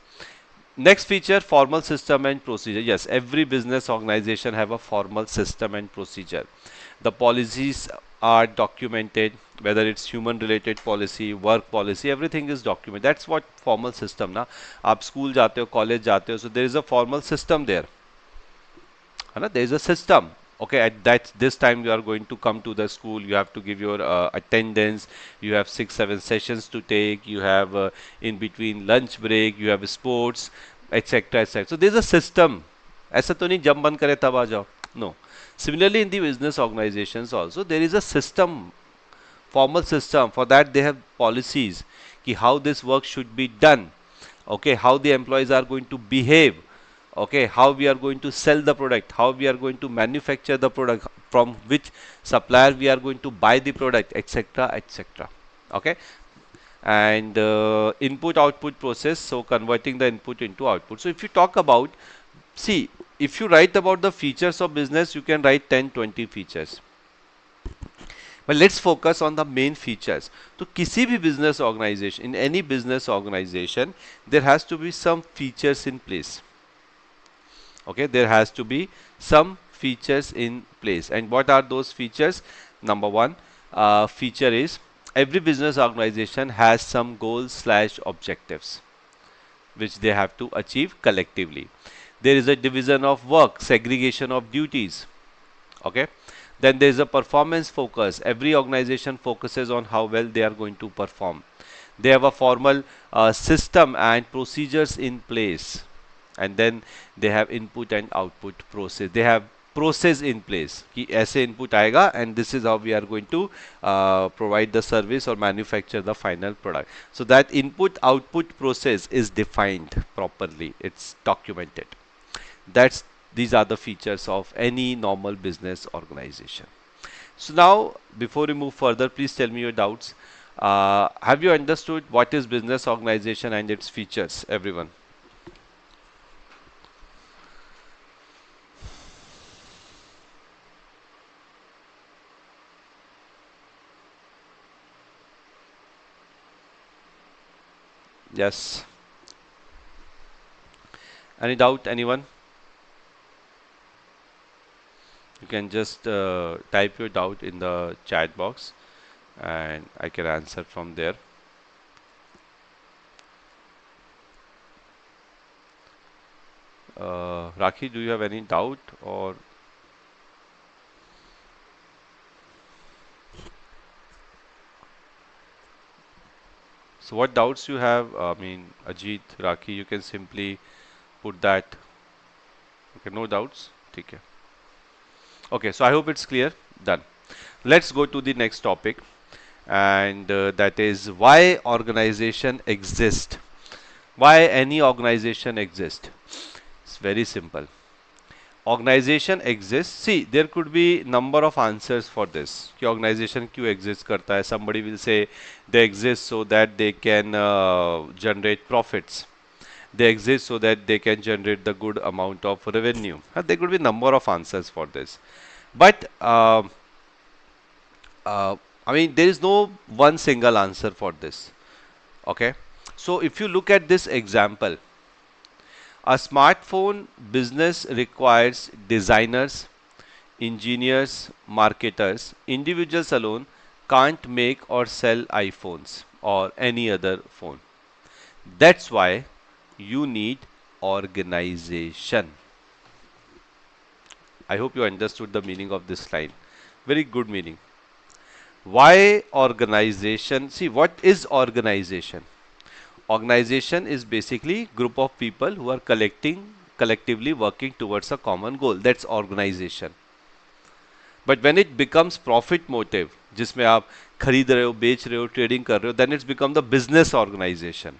A: Next feature, formal system and procedure. Yes, every business organization have a formal system and procedure. The policies are documented, whether it's human related policy, work policy, everything is documented. That's what formal system ना. आप school जाते हो, college जाते हो, so there is a formal system there. है ना? There is a system. Okay, at that this time you are going to come to the school, you have to give your attendance, you have 6-7 sessions to take, you have in between lunch break, you have sports, etc, etc. So there is a system. ऐसा तो नहीं जब मन करे तब आ जाओ. No. Similarly in the business organizations also there is a system, formal system. For that they have policies कि how this work should be done, okay, how the employees are going to behave, okay, how we are going to sell the product, how we are going to manufacture the product, from which supplier we are going to buy the product, etc., etc. Okay, and input output process, so converting the input into output. So if you talk about, see, if you write about the features of business, you can write 10-20 features, but let's focus on the main features. तो किसी भी business organization, in any business organization, there has to be some features in place. Okay, there has to be some features in place. And what are those features? Number one feature is every business organization has some goals slash objectives which they have to achieve collectively. There is a division of work, segregation of duties. Okay, then there is a performance focus. Every organization focuses on how well they are going to perform. They have a formal system and procedures in place, and then they have input and output process. They have process in place कि ऐसे input आएगा and this is how we are going to provide the service or manufacture the final product. So that input output process is defined properly. It's documented. These are the features of any normal business organization. So now, before we move further, please tell me your doubts. Have you understood what is business organization and its features, everyone? Yes. Any doubt, anyone? You can just type your doubt in the chat box and I can answer from there. Rakhi, do you have any doubt or? So what doubts you have? I mean, Ajit, Rakhi, you can simply put that. Okay, no doubts. Okay. Okay, so I hope it's clear. Done. Let's go to the next topic, and that is why organization exist. Why any organization exist? It's very simple. Organization exists. See, there could be number of answers for this. कि organization क्यों exist करता है? Somebody will say they exist so that they can generate profits. They exist so that they can generate the good amount of revenue. There could be number of answers for this. But I mean, there is no one single answer for this. Okay. So if you look at this example, a smartphone business requires designers, engineers, marketers. Individuals alone can't make or sell iPhones or any other phone. That's why you need organization. I hope you understood the meaning of this line. Very good meaning. Why organization? See, what is organization? Organization is basically group of people who are collectively working towards a common goal. That's organization. But when it becomes profit motive, जिसमें आप खरीद रहे हो, बेच रहे हो, trading कर रहे हो, then it's become the business organization.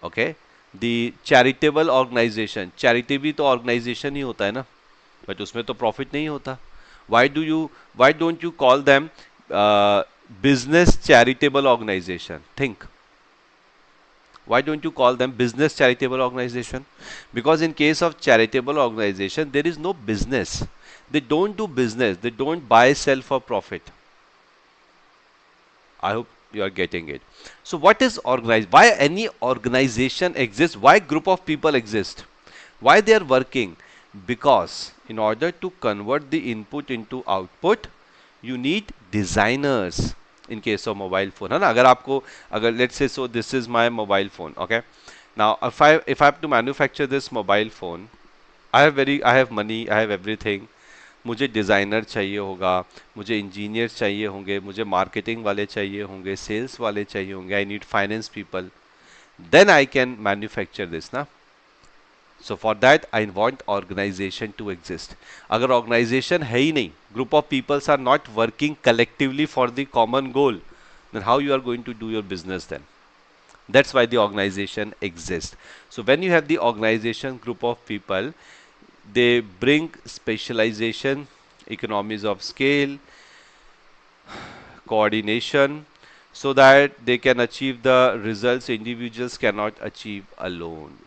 A: Okay? The charitable organization. Charity भी तो organization ही होता है ना, but उसमें तो profit नहीं होता. Why don't you call them business charitable organization? Think. Why don't you call them business charitable organization? Because in case of charitable organization, there is no business. They don't do business. They don't buy, sell for profit. I hope you are getting it. So what is organized? Why any organization exists? Why group of people exist? Why they are working? Because in order to convert the input into output, you need designers. In case of mobile phone, है ना? अगर let's say, so this is my mobile phone, okay? Now if I have to manufacture this mobile phone, I have money, I have everything. मुझे designer चाहिए होगा, मुझे engineers चाहिए होंगे, मुझे मार्केटिंग वाले चाहिए होंगे, सेल्स वाले चाहिए होंगे, I need finance people, then I can manufacture this ना. So for that I want organisation to exist. अगर ऑर्गेनाइजेशन है ही नहीं, group of peoples are not working collectively for the common goal, then how you are going to do your business then? That's why the organization exists. So when you have the organization group of people, they bring specialization, economies of scale, coordination, so that they can achieve the results individuals cannot achieve alone.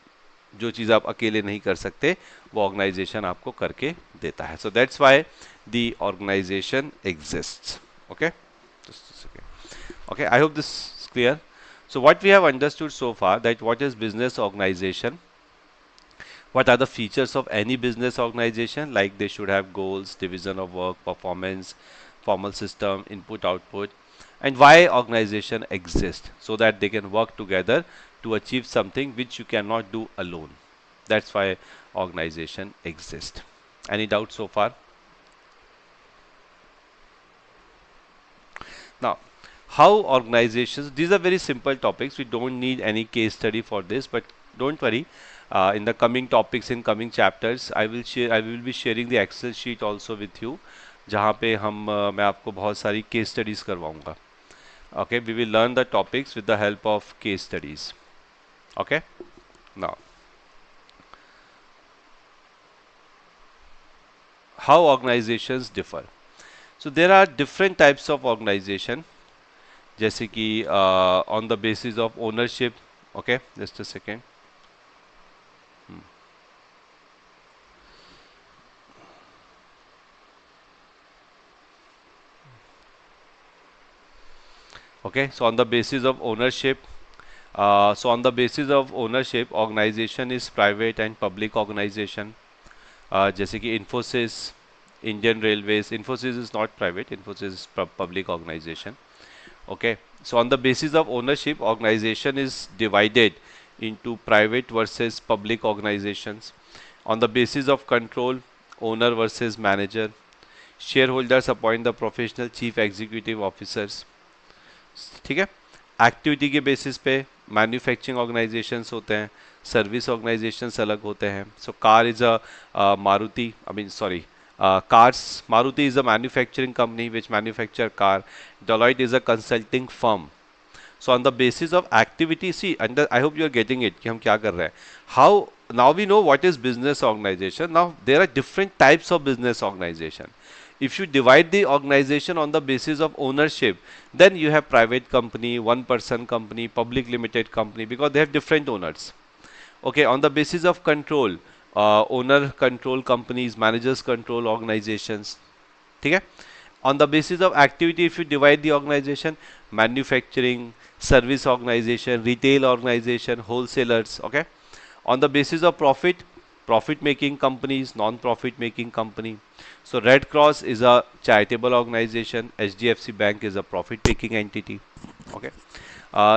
A: जो चीज़ आप अकेले नहीं कर सकते वो organisation आपको करके देता है. So that's why the organization exists. Okay, just a second. Okay, I hope this is clear. So what we have understood so far, that what is business organization, what are the features of any business organization, like they should have goals, division of work, performance, formal system, input, output, and why organization exists, so that they can work together to achieve something which you cannot do alone. That's why organization exists. Any doubt so far? Now, how organizations, these are very simple topics. We don't need any case study for this, but don't worry. In the coming topics, in coming chapters, I will be sharing the Excel sheet also with you, जहाँ पे मैं आपको बहुत सारी case studies करवाऊंगा. Okay, we will learn the topics with the help of case studies. Okay, now how organizations differ. So there are different types of organization. जैसे कि on the basis of ownership. Okay, just a second. Okay, so on the basis of ownership, organization is private and public organization. जैसे कि Infosys, Indian Railways. Infosys is not private. Infosys is public organization. Okay, so on the basis of ownership, organization is divided into private versus public organizations. On the basis of control, owner versus manager. Shareholders appoint the professional chief executive officers. ठीक है. Activity के basis पे manufacturing organisations होते हैं, service organisations अलग होते हैं. So car is a Maruti, I mean sorry, cars, Maruti is a manufacturing company which manufacture car. Deloitte is a consulting firm. So on the basis of activity, see, I hope you are getting it कि हम क्या कर रहे हैं. How now we know what is business organization. Now there are different types of business organization. If you divide the organization on the basis of ownership, then you have private company, one person company, public limited company, because they have different owners. Okay, on the basis of control, owner control companies, managers control organizations. ठीक है. On the basis of activity, if you divide the organization, manufacturing, service organization, retail organization, wholesalers. Okay. On the basis of profit, profit making companies, non-profit making company. So Red Cross is a charitable organization, HDFC Bank is a profit making entity. Okay.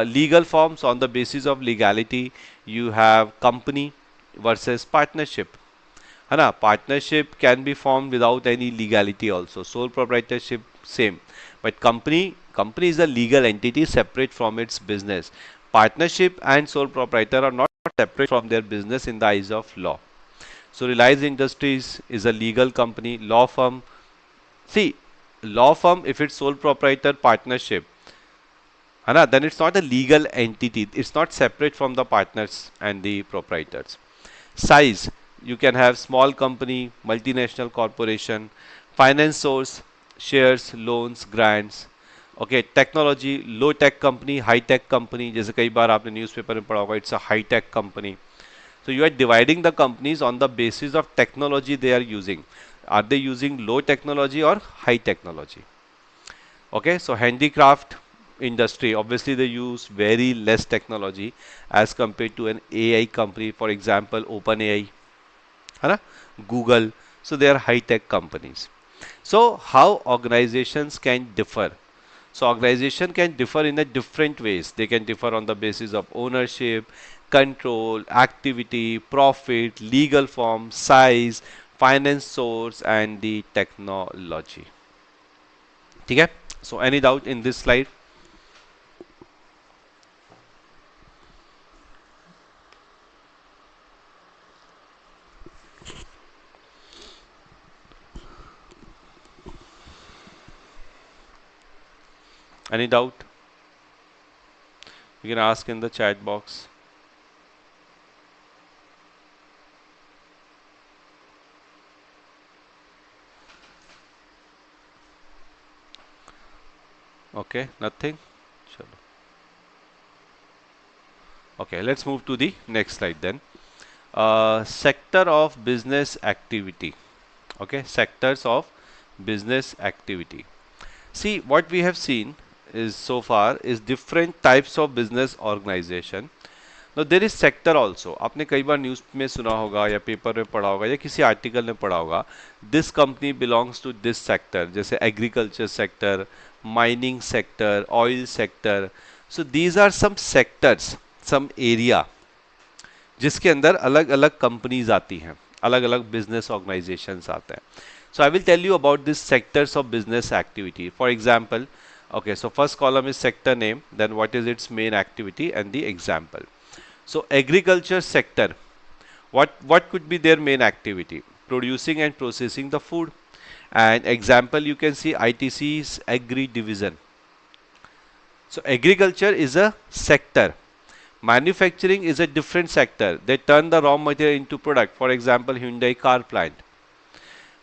A: Legal forms, on the basis of legality, you have company versus partnership. है ना. Partnership can be formed without any legality also. Sole proprietorship, same. But company is a legal entity separate from its business. Partnership and sole proprietor are not separate from their business in the eyes of law. So Reliance Industries is a legal company. Law firm, see, law firm, if it's sole proprietor partnership, है ना, then it's not a legal entity. It's not separate from the partners and the proprietors. Size, you can have small company, multinational corporation. Finance source, shares, loans, grants. Okay, technology, low tech company, high tech company. जैसे कई बार आपने newspaper में पढ़ा होगा, it's a high tech company. So you are dividing the companies on the basis of technology they are using. Are they using low technology or high technology? Okay, so handicraft industry, obviously they use very less technology as compared to an AI company, for example, OpenAI, है ना, Google. So they are high-tech companies. So how organizations can differ? So organization can differ in a different ways. They can differ on the basis of ownership, control, activity, profit, legal form, size, finance source, and the technology. ठीक है. So any doubt in this slide? Any doubt? You can ask in the chat box. Okay, nothing. Chalo. Okay, let's move to the next slide then. Sector of business activity. Okay, sectors of business activity. See, what we have seen is so far is different types of business organization. Now there is sector also. आपने कई बार news में सुना होगा या paper में पढ़ा होगा या किसी आर्टिकल में पढ़ा होगा. This company belongs to this sector. जैसे agriculture sector, mining sector, oil sector. So these are some sectors, some area जिसके अंदर अलग अलग कंपनीज आती हैं, अलग अलग बिजनेस ऑर्गेनाइजेशंस आते हैं. So I will tell you about these sectors of business activity. For example, okay, so first column is sector name, then what is its main activity and the example. So agriculture sector, what could be their main activity? Producing and processing the food. And example you can see ITC's agri division. So agriculture is a sector. Manufacturing is a different sector. They turn the raw material into product. For example, Hyundai car plant.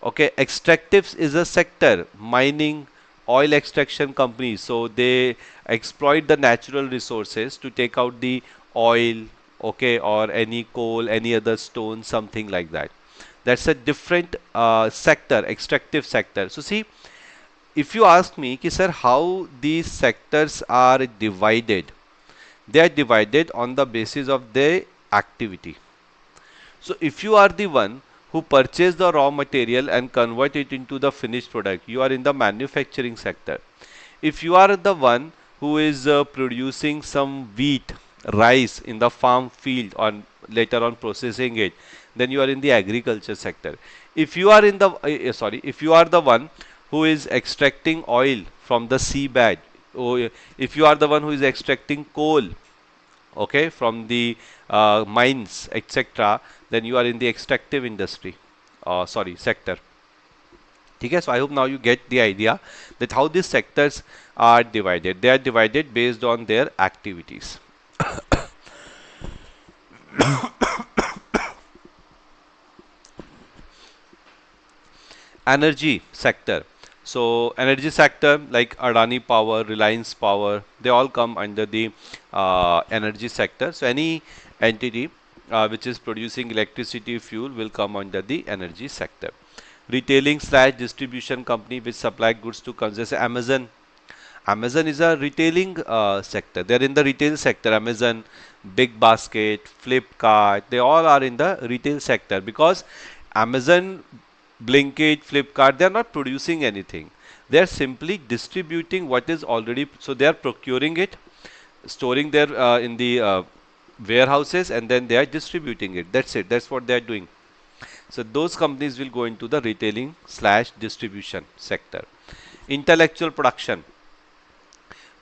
A: Okay, extractives is a sector. Mining, oil extraction companies. So they exploit the natural resources to take out the oil, okay, or any coal, any other stone, something like that. That's a different sector, extractive sector. So see, if you ask me, ki, sir, how these sectors are divided, they are divided on the basis of their activity. So if you are the one who purchase the raw material and convert it into the finished product, you are in the manufacturing sector. If you are the one who is producing some wheat, rice in the farm field or later on processing it, then you are in the agriculture sector. If you are in the if you are the one who is extracting oil from the seabed, or if you are the one who is extracting coal, okay, from the mines, etc., then you are in the extractive industry, sector. Okay, so I hope now you get the idea that how these sectors are divided. They are divided based on their activities. Energy sector. So energy sector like Adani Power, Reliance Power, they all come under the energy sector. So any entity which is producing electricity fuel will come under the energy sector. Retailing slash distribution company which supply goods to consumers. Amazon. Amazon is a retailing sector. They are in the retail sector. Amazon, Big Basket, Flipkart, they all are in the retail sector because Amazon, Blinkit, Flipkart, they are not producing anything. They are simply distributing what is already, so they are procuring it, storing there in the warehouses, and then they are distributing it. That's it. That's what they are doing. So those companies will go into the retailing slash distribution sector. Intellectual production,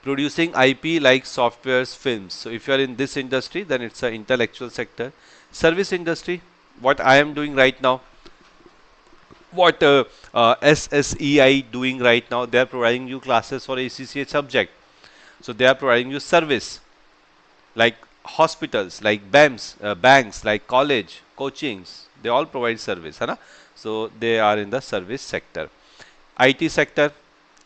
A: producing IP like softwares, films. So if you are in this industry, then it's an intellectual sector. Service industry, what I am doing right now, what SSEI doing right now, they are providing you classes for ACCA subject. So they are providing you service like hospitals, like BAMs, banks, like college, coachings. They all provide service, है ना? So they are in the service sector. IT sector,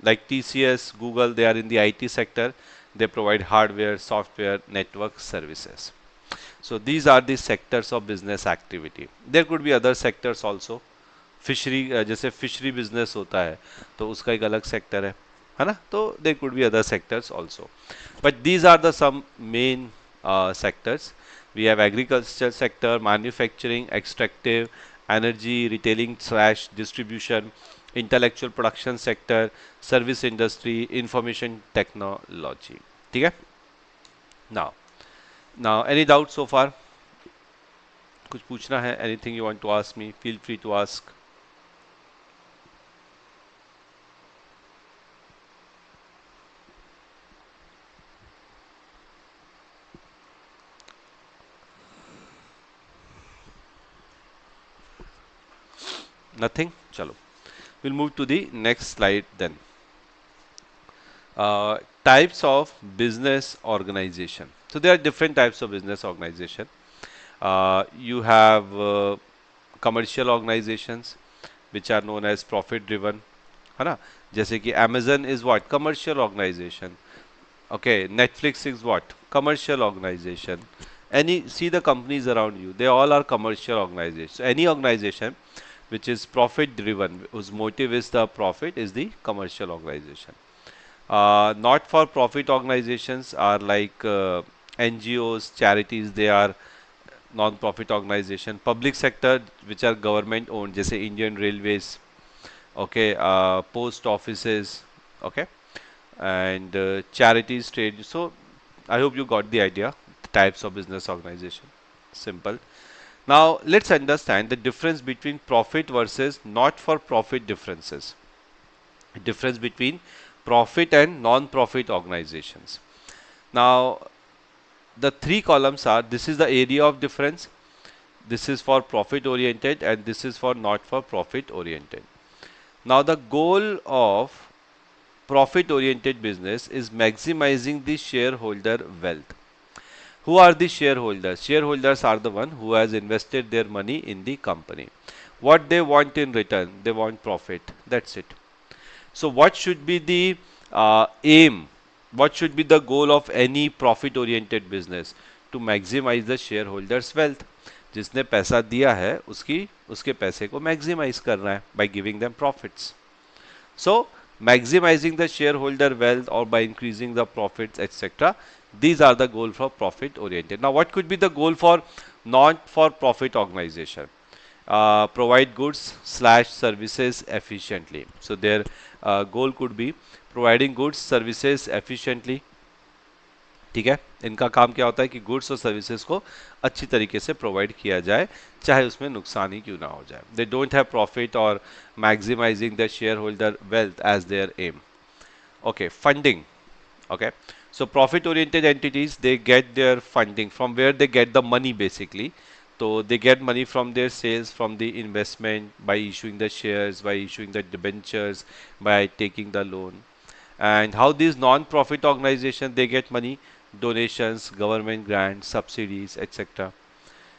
A: like TCS, Google, they are in the IT sector. They provide hardware, software, network services. So these are the sectors of business activity. There could be other sectors also. Fishery जैसे fishery business होता है तो उसका एक अलग sector है ना? तो there could be other sectors also, but these are the some main sectors. We have agriculture sector, manufacturing, extractive, energy, retailing slash distribution, intellectual production sector, service industry, information technology. ठीक है? Now now any doubt so far? कुछ पूछना है? Anything you want to ask me, feel free to ask. Nothing? Chalo. We'll move to the next slide then. Types of business organization. So there are different types of business organization. You have commercial organizations which are known as profit driven, है ना? जैसे कि Amazon is what? Commercial organization. Okay, Netflix is what? Commercial organization. See the companies around you, they all are commercial organizations. So any organization which is profit driven, whose motive is the profit, is the commercial organization. Not for profit organizations are like NGOs, charities, they are non-profit organization. Public sector, which are government owned, जैसे Indian Railways, okay, post offices, okay, and charities, trade. So I hope you got the idea, the types of business organization. Simple. Now let's understand the difference between profit versus not for profit differences. Difference between profit and non-profit organizations. Now the three columns are, this is the area of difference, this is for profit oriented, and this is for not for profit oriented. Now the goal of profit oriented business is maximizing the shareholder wealth. Who are the shareholders? Shareholders are the one who has invested their money in the company. What they want in return? They want profit. That's it. So what should be the aim? What should be the goal of any profit oriented business? To maximize the shareholders wealth. जिसने पैसा दिया है उसके पैसे को maximize करना है by giving them profits. So maximizing the shareholder wealth or by increasing the profits, etc. These are the goal for profit oriented. Now what could be the goal for not for profit organization? Provide goods slash services efficiently. So their goal could be providing goods services efficiently. ठीक है, इनका काम क्या होता है कि goods और services को अच्छी तरीके से प्रोवाइड किया जाए, चाहे उसमें नुकसान ही क्यों ना हो जाए. दे डोंट हैव प्रॉफिट और maximising the shareholder wealth as their aim. Okay, funding. Okay, so profit oriented entities, they get their funding from where they get the money basically. So they get money from their sales, from the investment, by issuing the shares, by issuing the debentures, by taking the loan. And how these non-profit organizations, they get money? Donations, government grants, subsidies, etc.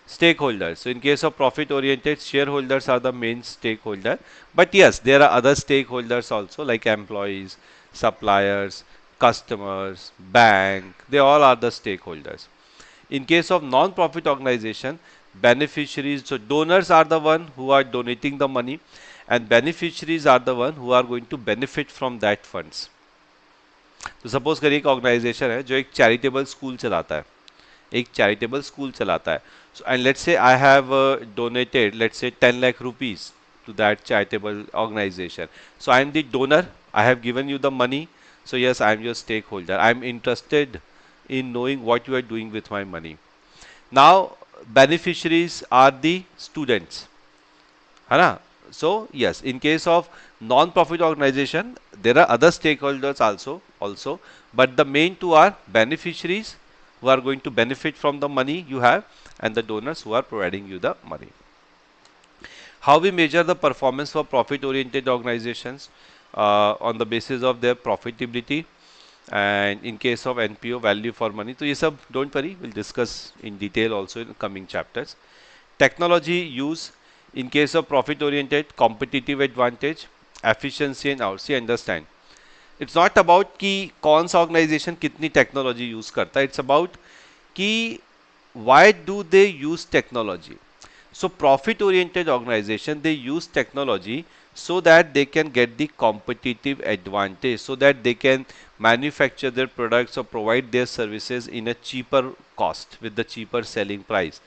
A: Stakeholders. So in case of profit oriented, shareholders are the main stakeholder. But yes, there are other stakeholders also, like employees, suppliers, customers, bank, they all are the stakeholders. In case of non-profit organization, beneficiaries, so donors are the one who are donating the money, and beneficiaries are the one who are going to benefit from that funds. तो suppose करिए एक organisation है जो एक charitable school चलाता है, एक charitable school चलाता है. So and let's say I have donated, let's say 10 lakh rupees to that charitable organization. So I am the donor, I have given you the money. So yes, I am your stakeholder. I am interested in knowing what you are doing with my money. Now beneficiaries are the students, है ना? So yes, in case of non-profit organization, there are other stakeholders also, but the main two are beneficiaries who are going to benefit from the money you have, and the donors who are providing you the money. How we measure the performance for profit-oriented organizations? On the basis of their profitability, and in case of NPO, value for money. So ये सब don't worry, we'll discuss in detail also in coming chapters. Technology use, in case of profit-oriented, competitive advantage, efficiency and output. See, understand. It's not about कि कौन सा organization कितनी technology use करता है. It's about कि why do they use technology? So profit-oriented organization, they use technology so that they can get the competitive advantage, so that they can manufacture their products or provide their services in a cheaper cost with the cheaper selling price.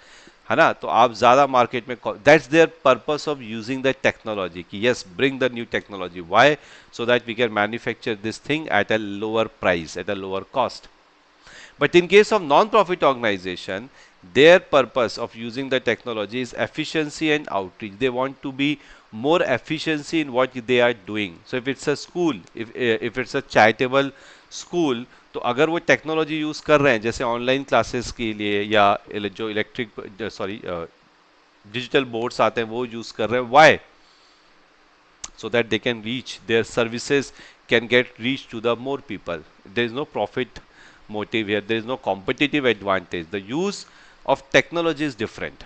A: है ना? तो आप ज़्यादा market में, that's their purpose of using the technology कि yes, bring the new technology. Why? So that we can manufacture this thing at a lower price, at a lower cost. But in case of non-profit organization, their purpose of using the technology is efficiency and outreach. They want to be more efficiency in what they are doing. So if it's a school, if it's a charitable school, तो अगर वो technology use कर रहे हैं जैसे online classes के लिए या जो डिजिटल बोर्ड्स आते हैं वो यूज कर रहे हैं, why? So that they can reach their services, can get reach to the more people. There is no profit motive here. There is no competitive advantage. The use of technology is different.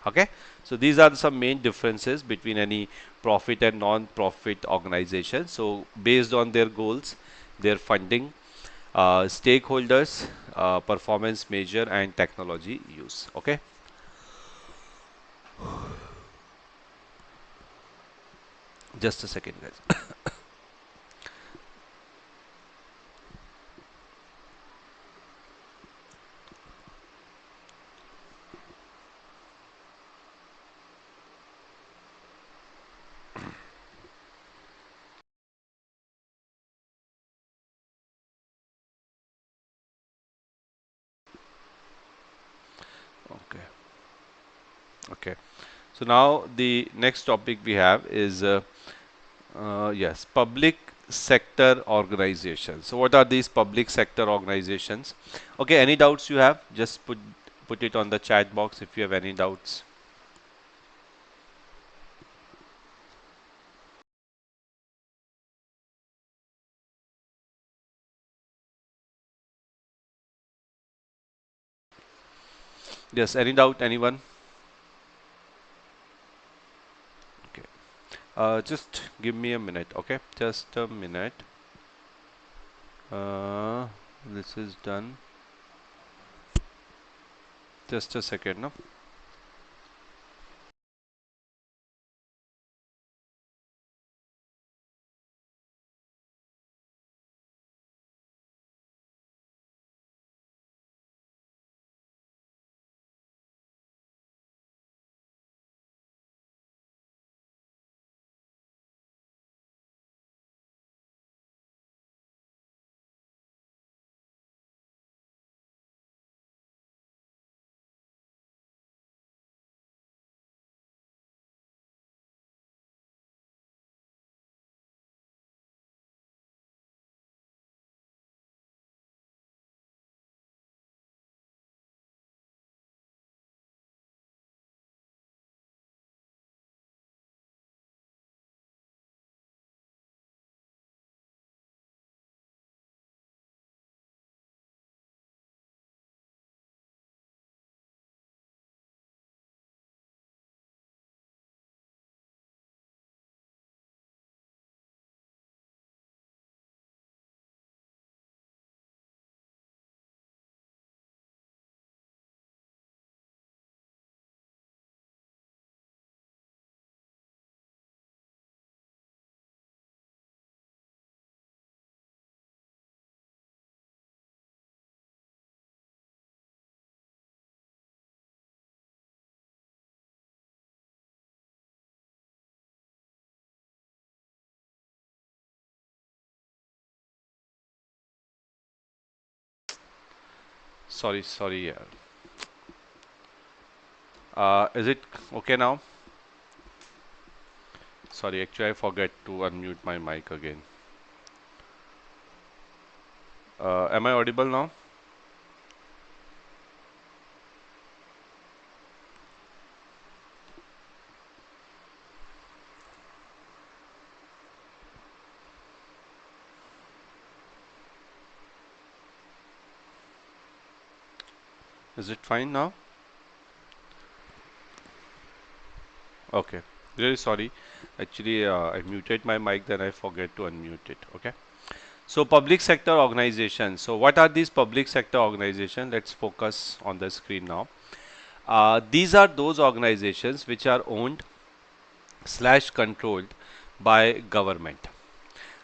A: Okay, so these are some main differences between any profit and non-profit organization. So based on their goals, their funding, stakeholders, performance measure, and technology use. Okay. Just a second, guys. Okay. Okay. So now the next topic we have is yes, public sector organizations. So what are these public sector organizations? Okay, any doubts you have? Just put it on the chat box if you have any doubts. Yes, any doubt, anyone? Okay. Just give me a minute, okay? Just a minute. Uh, this is done. Just a second, no? Sorry. Is it okay now? Sorry, actually I forget to unmute my mic again. Am I audible now? Is it fine now? Okay. Really sorry. Actually, I muted my mic, then I forget to unmute it. Okay. So, public sector organizations. So, what are these public sector organizations? Let's focus on the screen now. These are those organizations which are owned slash controlled by government.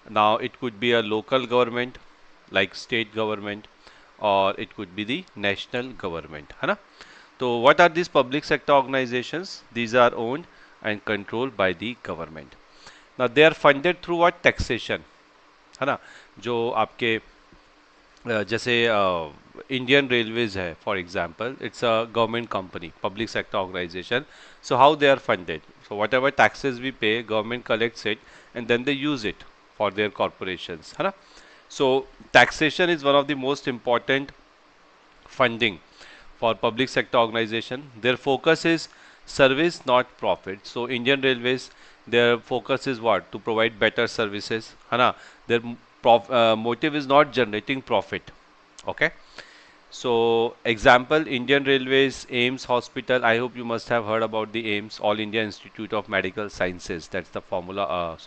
A: Now, it could be a local government like state government, or it could be the national government. है ना? So, what are these public sector organizations? These are owned and controlled by the government. Now, they are funded through what? Taxation. है ना? जो आपके जैसे Indian railways है for example it's a government company public sector organisation so how they are funded so whatever taxes we pay government collects it and then they use it for their corporations है ना so taxation is one of the most important funding for public sector organization. Their focus is service, not profit. So Indian Railways, their focus is what? To provide better services. है ना? Their motive is not generating profit. Okay. So, example, Indian Railways, AIMS Hospital. I hope you must have heard about the AIMS, All India Institute of Medical Sciences. That's the formula,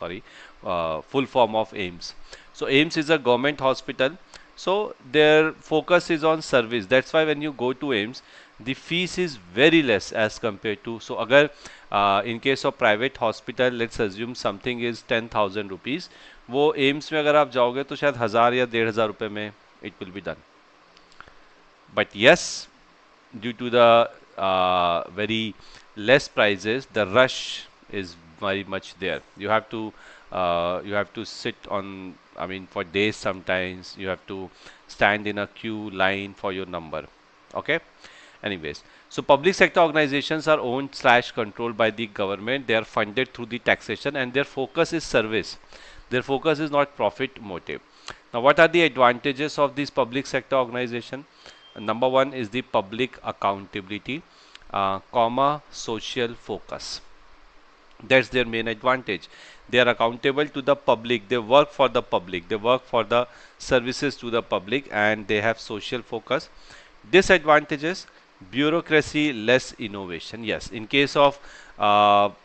A: full form of AIMS. So, AIMS is a government hospital. So, their focus is on service. That's why when you go to AIMS, the fees is very less as compared to. So, agar in case of private hospital, let's assume something is 10,000 rupees. वो AIIMS में अगर आप जाओगे तो शायद 1000 या 1500 रुपए में it will be done. But yes, due to the very less prices, the rush is very much there. You have to sit on, I mean, for days sometimes. You have to stand in a queue line for your number. Okay. Anyways, so public sector organizations are owned slash controlled by the government. They are funded through the taxation, and their focus is service. Their focus is not profit motive. Now, what are the advantages of this public sector organization? Number one is the public accountability, social focus. That's their main advantage. They are accountable to the public. They work for the public. They work for the services to the public, and they have social focus. Disadvantages, bureaucracy, less innovation. Yes, in case of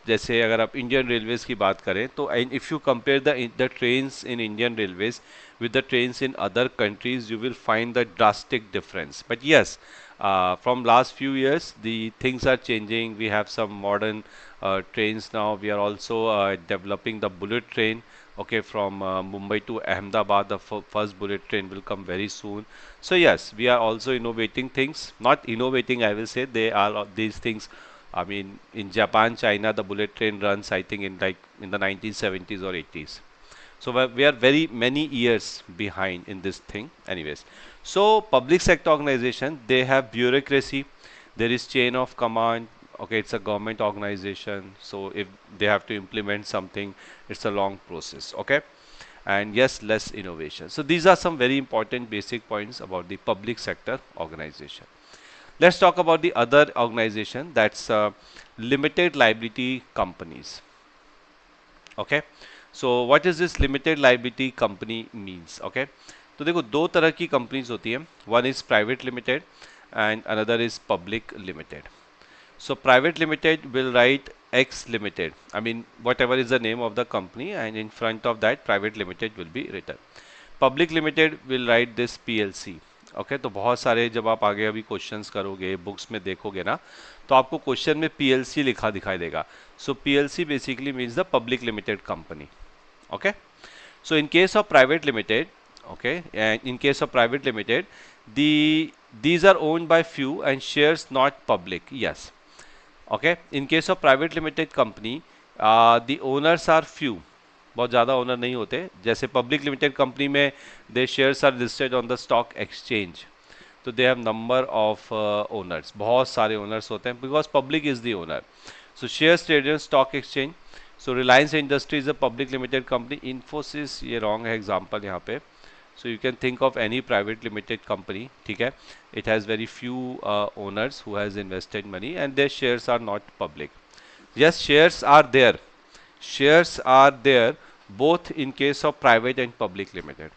A: जैसे अगर आप Indian railways की बात करें तो if you compare the trains in Indian railways with the trains in other countries, you will find the drastic difference. But yes, from last few years, the things are changing. We have some modern trains now. We are also developing the bullet train. Okay, from Mumbai to Ahmedabad, the first bullet train will come very soon. So yes, we are also innovating things. Not innovating, I will say. They are these things. I mean, in Japan, China, the bullet train runs, I think, in the 1970s or 80s. So we are very many years behind in this thing. Anyways, so public sector organization, they have bureaucracy. There is chain of command. Okay, it's a government organization. So if they have to implement something, it's a long process. Okay, and yes, less innovation. So these are some very important basic points about the public sector organization. Let's talk about the other organization. That's limited liability companies. Okay. So what is this limited liability company means? Okay. तो देखो दो तरह की companies होती हैं. One is private limited and another is public limited. So private limited will write X limited. I mean whatever is the name of the company, and in front of that private limited will be written. Public limited will write this PLC. Okay तो बहुत सारे जब आप आगे अभी questions करोगे books में देखोगे ना तो आपको क्वेश्चन में पीएलसी लिखा दिखाई देगा. So PLC basically means the public limited company. Okay, so in case of private limited, okay, and in case of private limited, these are owned by few and shares not public. Yes, okay. In case of private limited company, the owners are few. बहुत ज़्यादा owner नहीं होते. जैसे public limited company में they shares are listed on the stock exchange, तो they have number of owners. बहुत सारे owners होते हैं because public is the owner. So shares traded stock exchange. So Reliance industry is a public limited company. Infosys ये wrong है example यहाँ पे. So you can think of any private limited company. ठीक है, it has very few owners who has invested money and there shares are not public. Yes, shares are there. Shares are there both in case of private and public limited.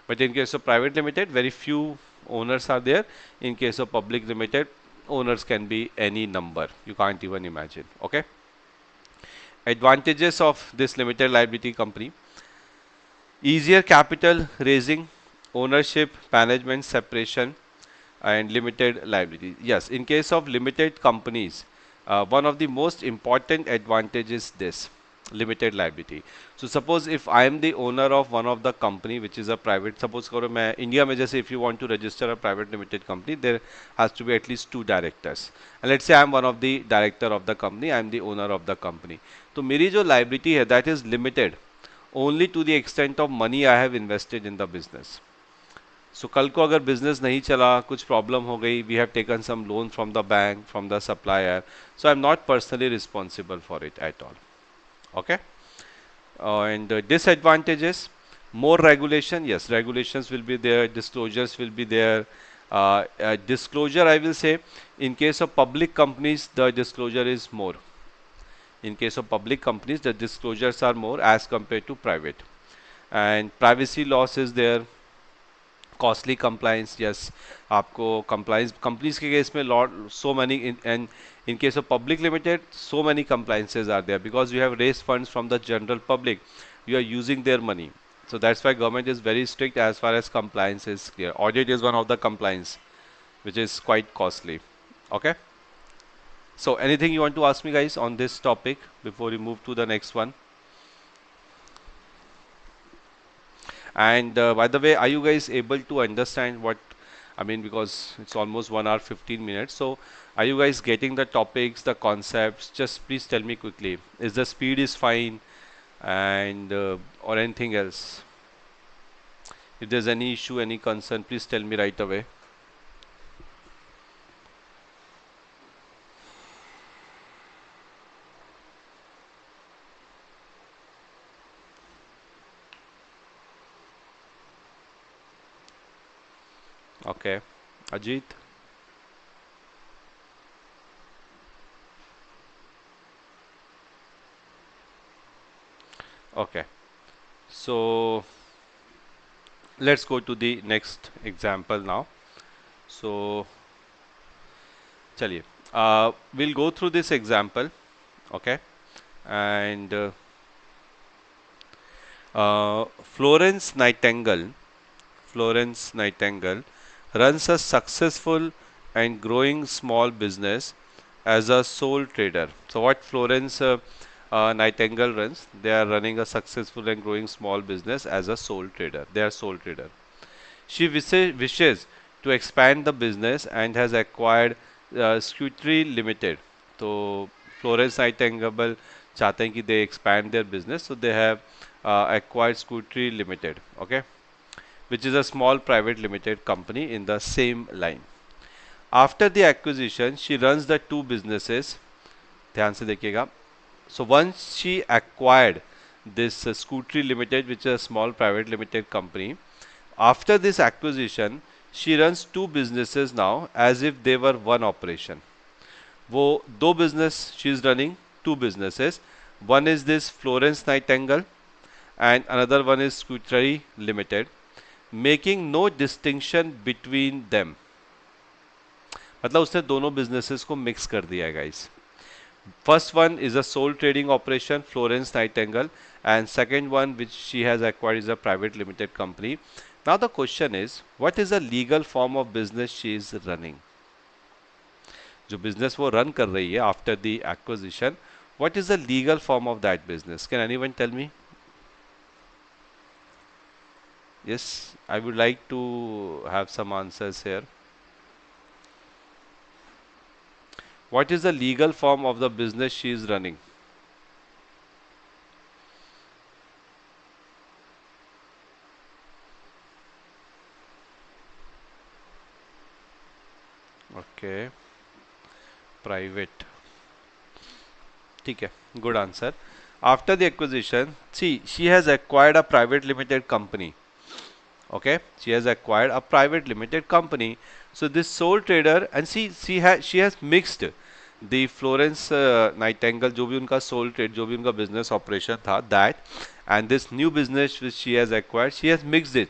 A: But in case of private limited, very few owners are there. In case of public limited, owners can be any number. You can't even imagine. Okay. Advantages of this limited liability company: easier capital raising, ownership, management separation, and limited liability. Yes, in case of limited companies, one of the most important advantages is this limited liability. So suppose if I am the owner of one of the company which is a private, suppose करो मैं India में जैसे if you want to register a private limited company, there has to be at least 2 directors. And let's say I am one of the director of the company, I am the owner of the company. तो मेरी जो liability है that is limited only to the extent of money I have invested in the business. सो कल को अगर business नहीं चला, कुछ प्रॉब्लम हो गई, we have taken some loan from the bank, from the supplier, so I am not personally responsible for it at all. Okay. And disadvantages: more regulation. Yes, regulations will be there, disclosures will be there. Disclosure, I will say, in case of public companies the disclosure is more. In case of public companies the disclosures are more as compared to private. And privacy loss is there, costly compliance, yes, आपको compliance companies के case में lot so many and in case of public limited so many compliances are there because you have raised funds from the general public, you are using their money, so that's why government is very strict as far as compliance is clear. Audit is one of the compliance which is quite costly. Okay, so anything you want to ask me guys on this topic before we move to the next one? And by the way, are you guys able to understand what I mean? Because it's almost 1 hour 15 minutes. So, are you guys getting the topics, the concepts? Just please tell me quickly. Is the speed is fine, and or anything else? If there's any issue, any concern, please tell me right away. Okay, Ajit. Okay, so let's go to the next example now. So, chaliye. We'll go through this example. Okay, and Florence Nightingale, Florence Nightingale runs a successful and growing small business as a sole trader. So what Florence Nightingale runs, they are running a successful and growing small business as a sole trader. They are sole trader. She wishes to expand the business and has acquired Scutri Limited. So Florence Nightingale चाहते हैं कि they expand their business, so they have acquired Scutri Limited, okay, which is a small private limited company in the same line. After the acquisition, she runs the two businesses. ध्यान से देखिएगा. So once she acquired this Scutri Limited, which is a small private limited company, after this acquisition, she runs two businesses now as if they were one operation. वो दो business she is running, two businesses. One is this Florence Nightingale and another one is Scutri Limited, making no distinction between them. मतलब उसने दोनों businesses को mix कर दिया है guys. First one is a sole trading operation, Florence Nightingale, and second one which she has acquired is a private limited company. Now the question is, what is the legal form of business she is running? जो business वो run कर रही है after the acquisition, what is the legal form of that business? Can anyone tell me? Yes, I would like to have some answers here. What is the legal form of the business she is running? Okay, private. ठीक है, good answer. After the acquisition, see, she has acquired a private limited company. Okay, she has acquired a private limited company. So this sole trader, and see, she has mixed the Florence Nightingale, जो भी उनका sole trade, जो भी उनका business operation था, that and this new business which she has acquired, she has mixed it.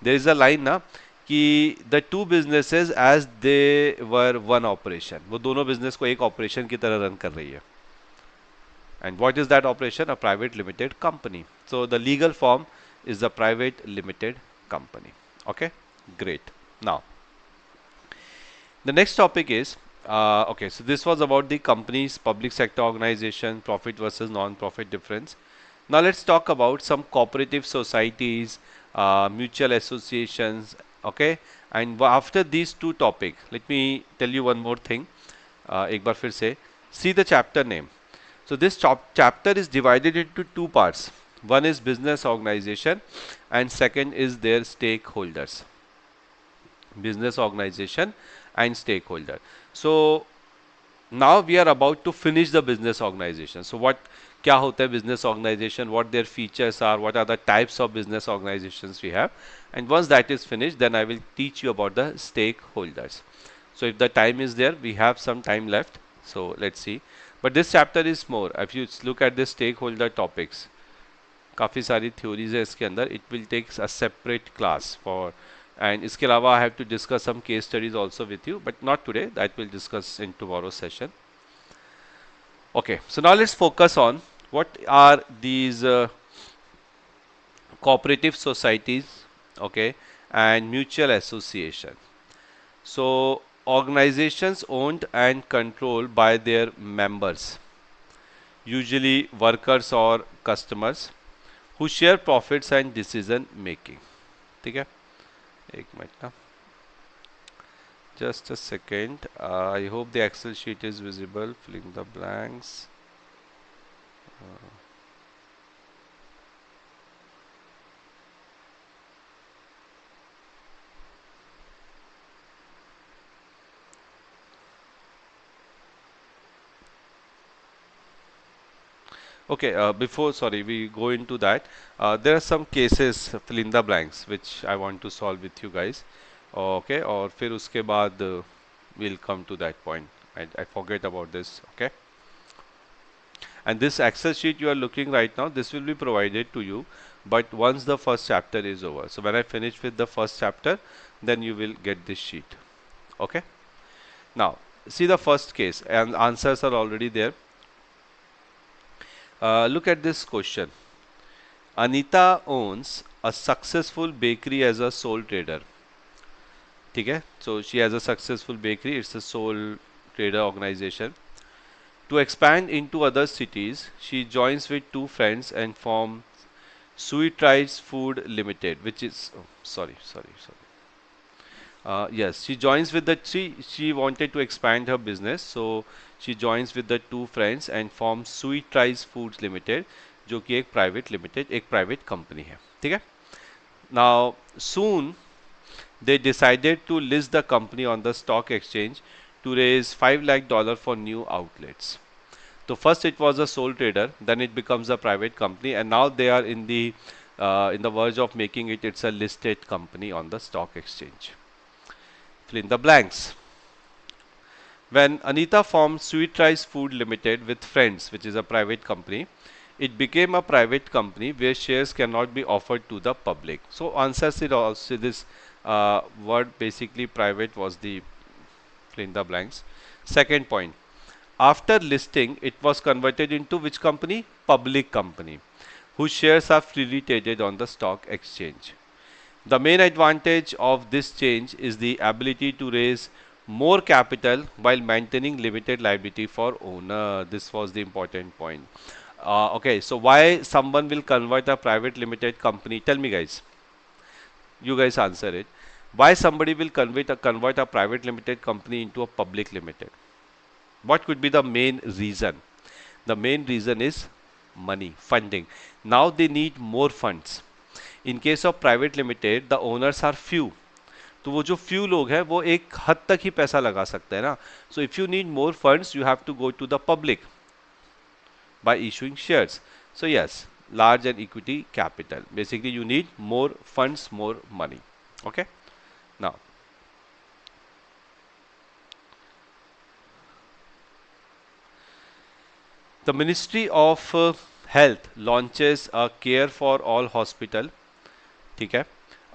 A: There is a line ना कि the two businesses as they were one operation. वो दोनों business को एक operation की तरह run कर रही है. And what is that operation? A private limited company. So the legal form is the private limited company. Okay, great. Now, the next topic is okay. So this was about the companies, public sector organization, profit versus non-profit difference. Now let's talk about some cooperative societies, mutual associations. Okay, and after these two topics, let me tell you one more thing. एक बार फिर से, see the chapter name. So this chapter is divided into two parts. One is business organization and second is their stakeholders. Business organization and stakeholder. So now we are about to finish the business organization. So what क्या होता है business organization, what their features are, what are the types of business organizations we have, and once that is finished, then I will teach you about the stakeholders. So if the time is there, we have some time left. So let's see. But this chapter is more. If you look at the stakeholder topics, काफ़ी सारी theories है इसके अंदर. It will take a separate class for and इसके अलावा I have to discuss some case studies also with you, but not today. That we'll discuss in tomorrow's session. Okay, so now let's focus on what are these cooperative societies, okay, and mutual association. So organizations owned and controlled by their members, usually workers or customers, who share profits and decision making. ठीक है, एक minute ना, just a second. I hope the Excel sheet is visible. Filling the blanks. Okay, sorry, we go into that. There are some cases, fill in the blanks, which I want to solve with you guys. Okay, और फिर उसके बाद we'll come to that point. I forget about this. Okay, and this Excel sheet you are looking right now, this will be provided to you, but once the first chapter is over. So when I finish with the first chapter, then you will get this sheet. Okay. Now see the first case, and answers are already there. Look at this question. Anita owns a successful bakery as a sole trader. ठीक है? So she has a successful bakery. It's a sole trader organization. To expand into other cities, she joins with two friends and form Sweet Rice Food Limited, which is sorry. Yes, she joins with the she wanted to expand her business, so she joins with the two friends and forms Sweet Rice Foods Limited, जो कि एक private company है, ठीक है? Now soon they decided to list the company on the stock exchange to raise $5 lakh for new outlets. So first it was a sole trader, then it becomes a private company, and now they are in the verge of making it. It's a listed company on the stock exchange. Fill in the blanks. When Anita formed Sweet Rice Food Limited with friends, which is a private company, it became a private company where shares cannot be offered to the public. So answers it also this word basically private was the fill in the blanks. Second point. After listing, it was converted into which company? Public company, whose shares are freely traded on the stock exchange. The main advantage of this change is the ability to raise more capital while maintaining limited liability for owner. This was the important point. Okay, so why someone will convert a private limited company? Tell me, guys. You guys answer it. Why somebody will convert a private limited company into a public limited? What could be the main reason? The main reason is money, funding. Now they need more funds. In case of private limited, the owners are few. तो वो जो few लोग हैं वो एक हद तक ही पैसा लगा सकते हैं ना. So if you need more funds, you have to go to the public by issuing shares. So yes, large and equity capital. Basically, you need more funds, more money. Okay. Now, the Ministry of Health launches a Care for All hospital. ठीक है?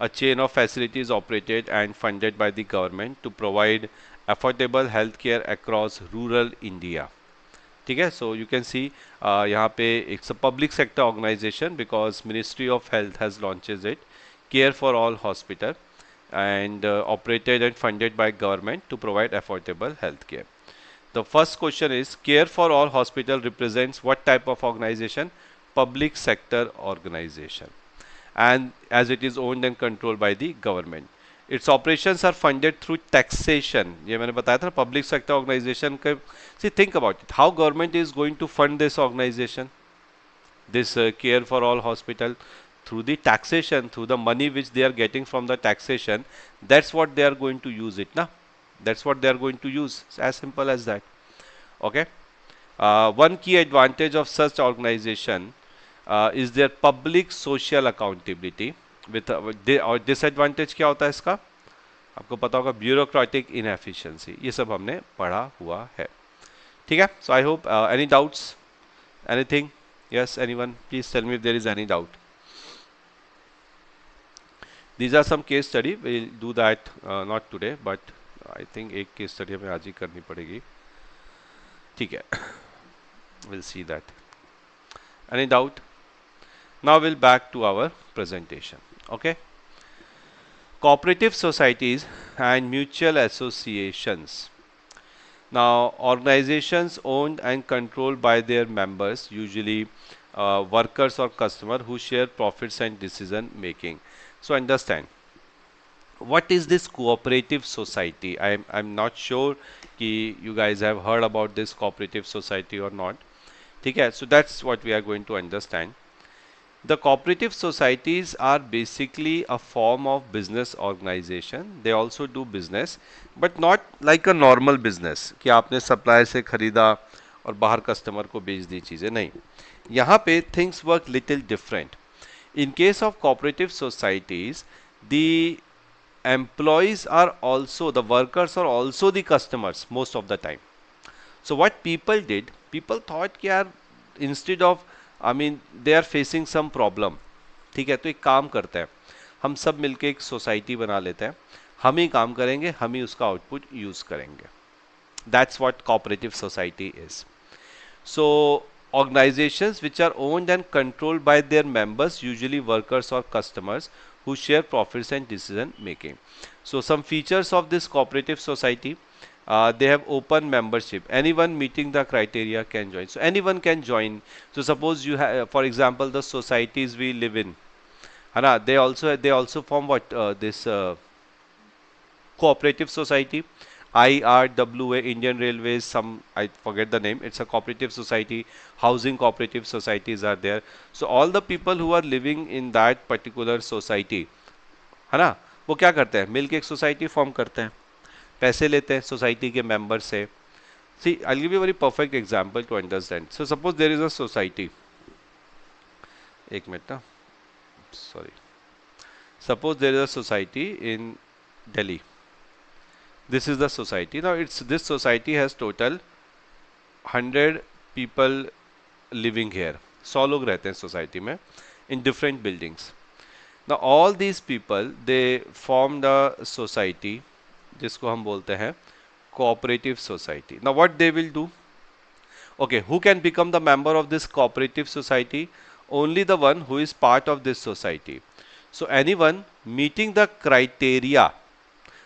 A: A chain of facilities operated and funded by the government to provide affordable health care across rural India. ठीक है? So you can see यहाँ पे it's a public sector organization because Ministry of Health has launches it, Care for All hospital, and operated and funded by government to provide affordable health care. The first question is Care for All hospital represents what type of organization? Public sector organization, and as it is owned and controlled by the government. Its operations are funded through taxation. ये मैंने बताया था public sector organization का. See, think about it. How government is going to fund this organization, this Care for All hospital? Through the taxation, through the money which they are getting from the taxation. That's what they are going to use it, na? That's what they are going to use. It's as simple as that. Okay. One key advantage of such organization is their public social accountability. With और disadvantage क्या होता है इसका? आपको पता होगा bureaucratic inefficiency. ये सब हमने पढ़ा हुआ है. ठीक है? So I hope any doubts, anything? Yes, anyone? Please tell me if there is any doubt. These are some case study. We'll do that not today, but I think एक case study हमें आज ही करनी पड़ेगी. ठीक है. We'll see that. Any doubt? Now we'll back to our presentation. Okay. Cooperative societies and mutual associations. Now, organizations owned and controlled by their members, usually workers or customer who share profits and decision making. So understand, what is this cooperative society? I'm not sure कि you guys have heard about this cooperative society or not. ठीक है, so that's what we are going to understand. The cooperative societies are basically a form of business organization. They also do business, but not like a normal business कि आपने supplier से खरीदा और बाहर customer को बेच दी चीजें, नहीं. यहाँ पे things work little different. In case of cooperative societies, the employees are also, the workers are also the customers most of the time. So what people did, people thought कि यार instead of, I mean, they are facing some problem. ठीक है, तो एक काम करते हैं, हम सब मिलके एक सोसाइटी बना लेते हैं, हम ही काम करेंगे, हम ही उसका आउटपुट यूज करेंगे. That's what cooperative society is. So organizations which are owned and controlled by their members, usually workers or customers who share profits and decision making. So some features of this cooperative society, they have open membership. Anyone meeting the criteria can join. So anyone can join. So suppose you have, for example, the societies we live in, Hana, they also form what this cooperative society. IRWA, Indian Railways, some I forget the name. It's a cooperative society. Housing cooperative societies are there. So all the people who are living in that particular society, है ना, वो क्या करते हैं, मिलके एक society form करते हैं, पैसे लेते हैं सोसाइटी के मेंबर से. See, I'll give you a very perfect example to understand. So suppose there is a society. एक मिनट ना, sorry. Suppose there is a society in Delhi. This is the society. Now this society has total 100 people living here. 100 लोग रहते हैं society में in different buildings. Now all these people, they formed a society जिसको हम बोलते हैं cooperative society. Now what they will do? Okay, who can become the member of this cooperative society? Only the one who is part of this society. So anyone meeting the criteria.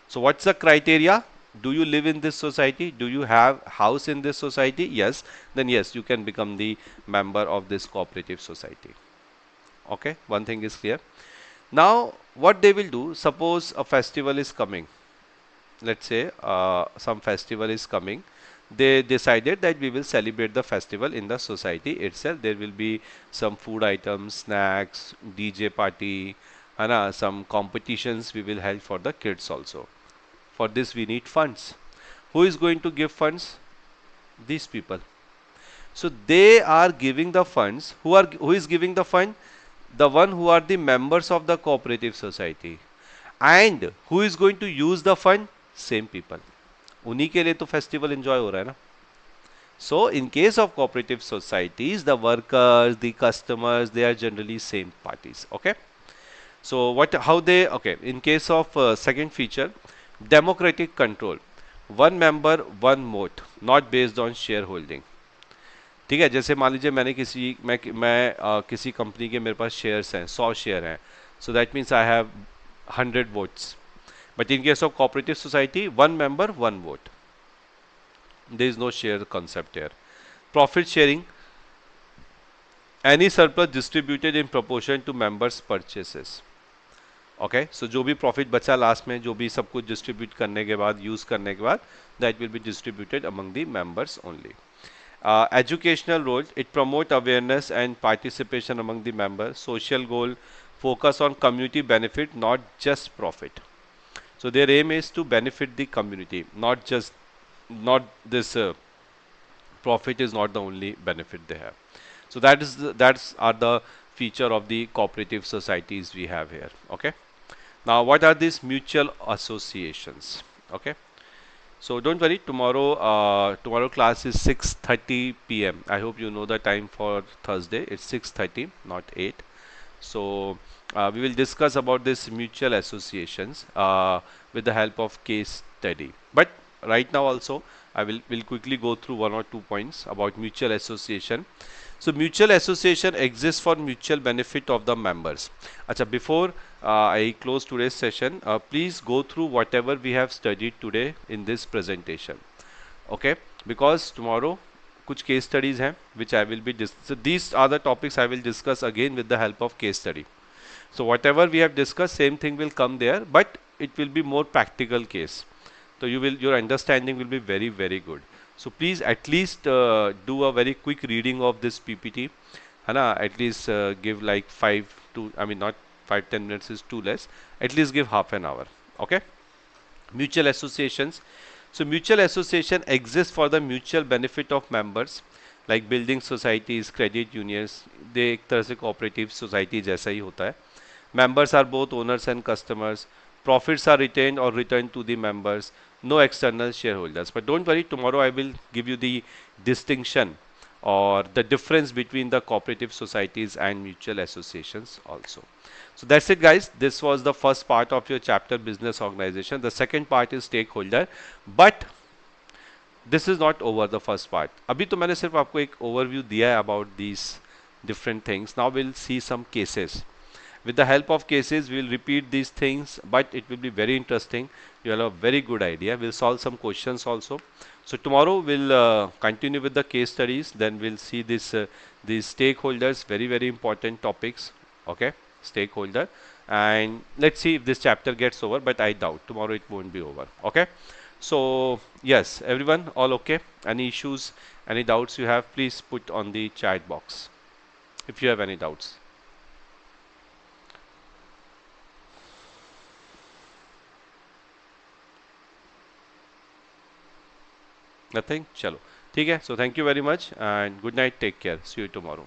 A: So what's the criteria? Do you live in this society? Do you have house in this society? Yes. Then yes, you can become the member of this cooperative society. Okay, one thing is clear. Now what they will do, suppose a festival is coming. Let's say some festival is coming. They decided that we will celebrate the festival in the society itself. There will be some food items, snacks, DJ party, and some competitions we will held for the kids also. For this we need funds. Who is going to give funds? These people. So they are giving the funds. Who is giving the fund? The one who are the members of the cooperative society. And who is going to use the fund? Same people. उन्हीं के लिए तो festival enjoy हो रहा है ना. So in case of cooperative societies, the workers, the customers, they are generally same parties. Okay. So okay, in case of second feature, democratic control. One member, one vote, not based on shareholding. ठीक है, जैसे मान लीजिए मैं किसी company के मेरे पास shares हैं, 100 शेयर हैं. So that means I have 100 votes. But in case of cooperative society, one member, one vote. There is no share concept here. Profit sharing. Any surplus distributed in proportion to members' purchases. Okay, so जो भी profit बचा last में, जो भी सब कुछ distribute करने के बाद, यूज करने के बाद, that will be distributed among the members only. Educational role, it promote awareness and participation among the members. Social goal, focus on community benefit, not just profit. So their aim is to benefit the community, not this profit is not the only benefit they have. So that's are the feature of the cooperative societies we have here. Okay. Now what are these mutual associations? Okay. So don't worry, tomorrow class is 6:30 p.m. I hope you know the time for Thursday. It's 6:30, not 8. So we will discuss about this mutual associations with the help of case study. But right now also I will quickly go through one or two points about mutual association. So mutual association exists for mutual benefit of the members. Acha, before I close today's session, please go through whatever we have studied today in this presentation. Okay, because tomorrow कुछ case studies हैं which I will be so these are the topics I will discuss again with the help of case study. So whatever we have discussed, same thing will come there, but it will be more practical case. So your understanding will be very, very good. So please at least do a very quick reading of this PPT. Hana, at least give like 5 to, I mean not 5-10 minutes is too less. At least give half an hour. Okay. Mutual associations. So mutual association exists for the mutual benefit of members like building societies, credit unions. they एक तरह से cooperative society जैसा ही होता है. Members are both owners and customers. Profits are retained or returned to the members. No external shareholders. But don't worry, tomorrow I will give you the distinction or the difference between the cooperative societies and mutual associations also. So that's it, guys. This was the first part of your chapter business organization. The second part is stakeholder. But this is not over the first part. अभी तो मैंने सिर्फ आपको एक overview दिया है about these different things. Now we'll see some cases. With the help of cases, we will repeat these things, but it will be very interesting. You will have a very good idea. We'll solve some questions also. So tomorrow we'll continue with the case studies. Then we'll see this these stakeholders, very very important topics. Okay, stakeholder, and let's see if this chapter gets over. But I doubt tomorrow it won't be over. Okay. So yes, everyone, all okay? Any issues, any doubts you have, please put on the chat box if you have any doubts. Nothing? Chalo. ठीक है. So thank you very much and good night. Take care. See you tomorrow.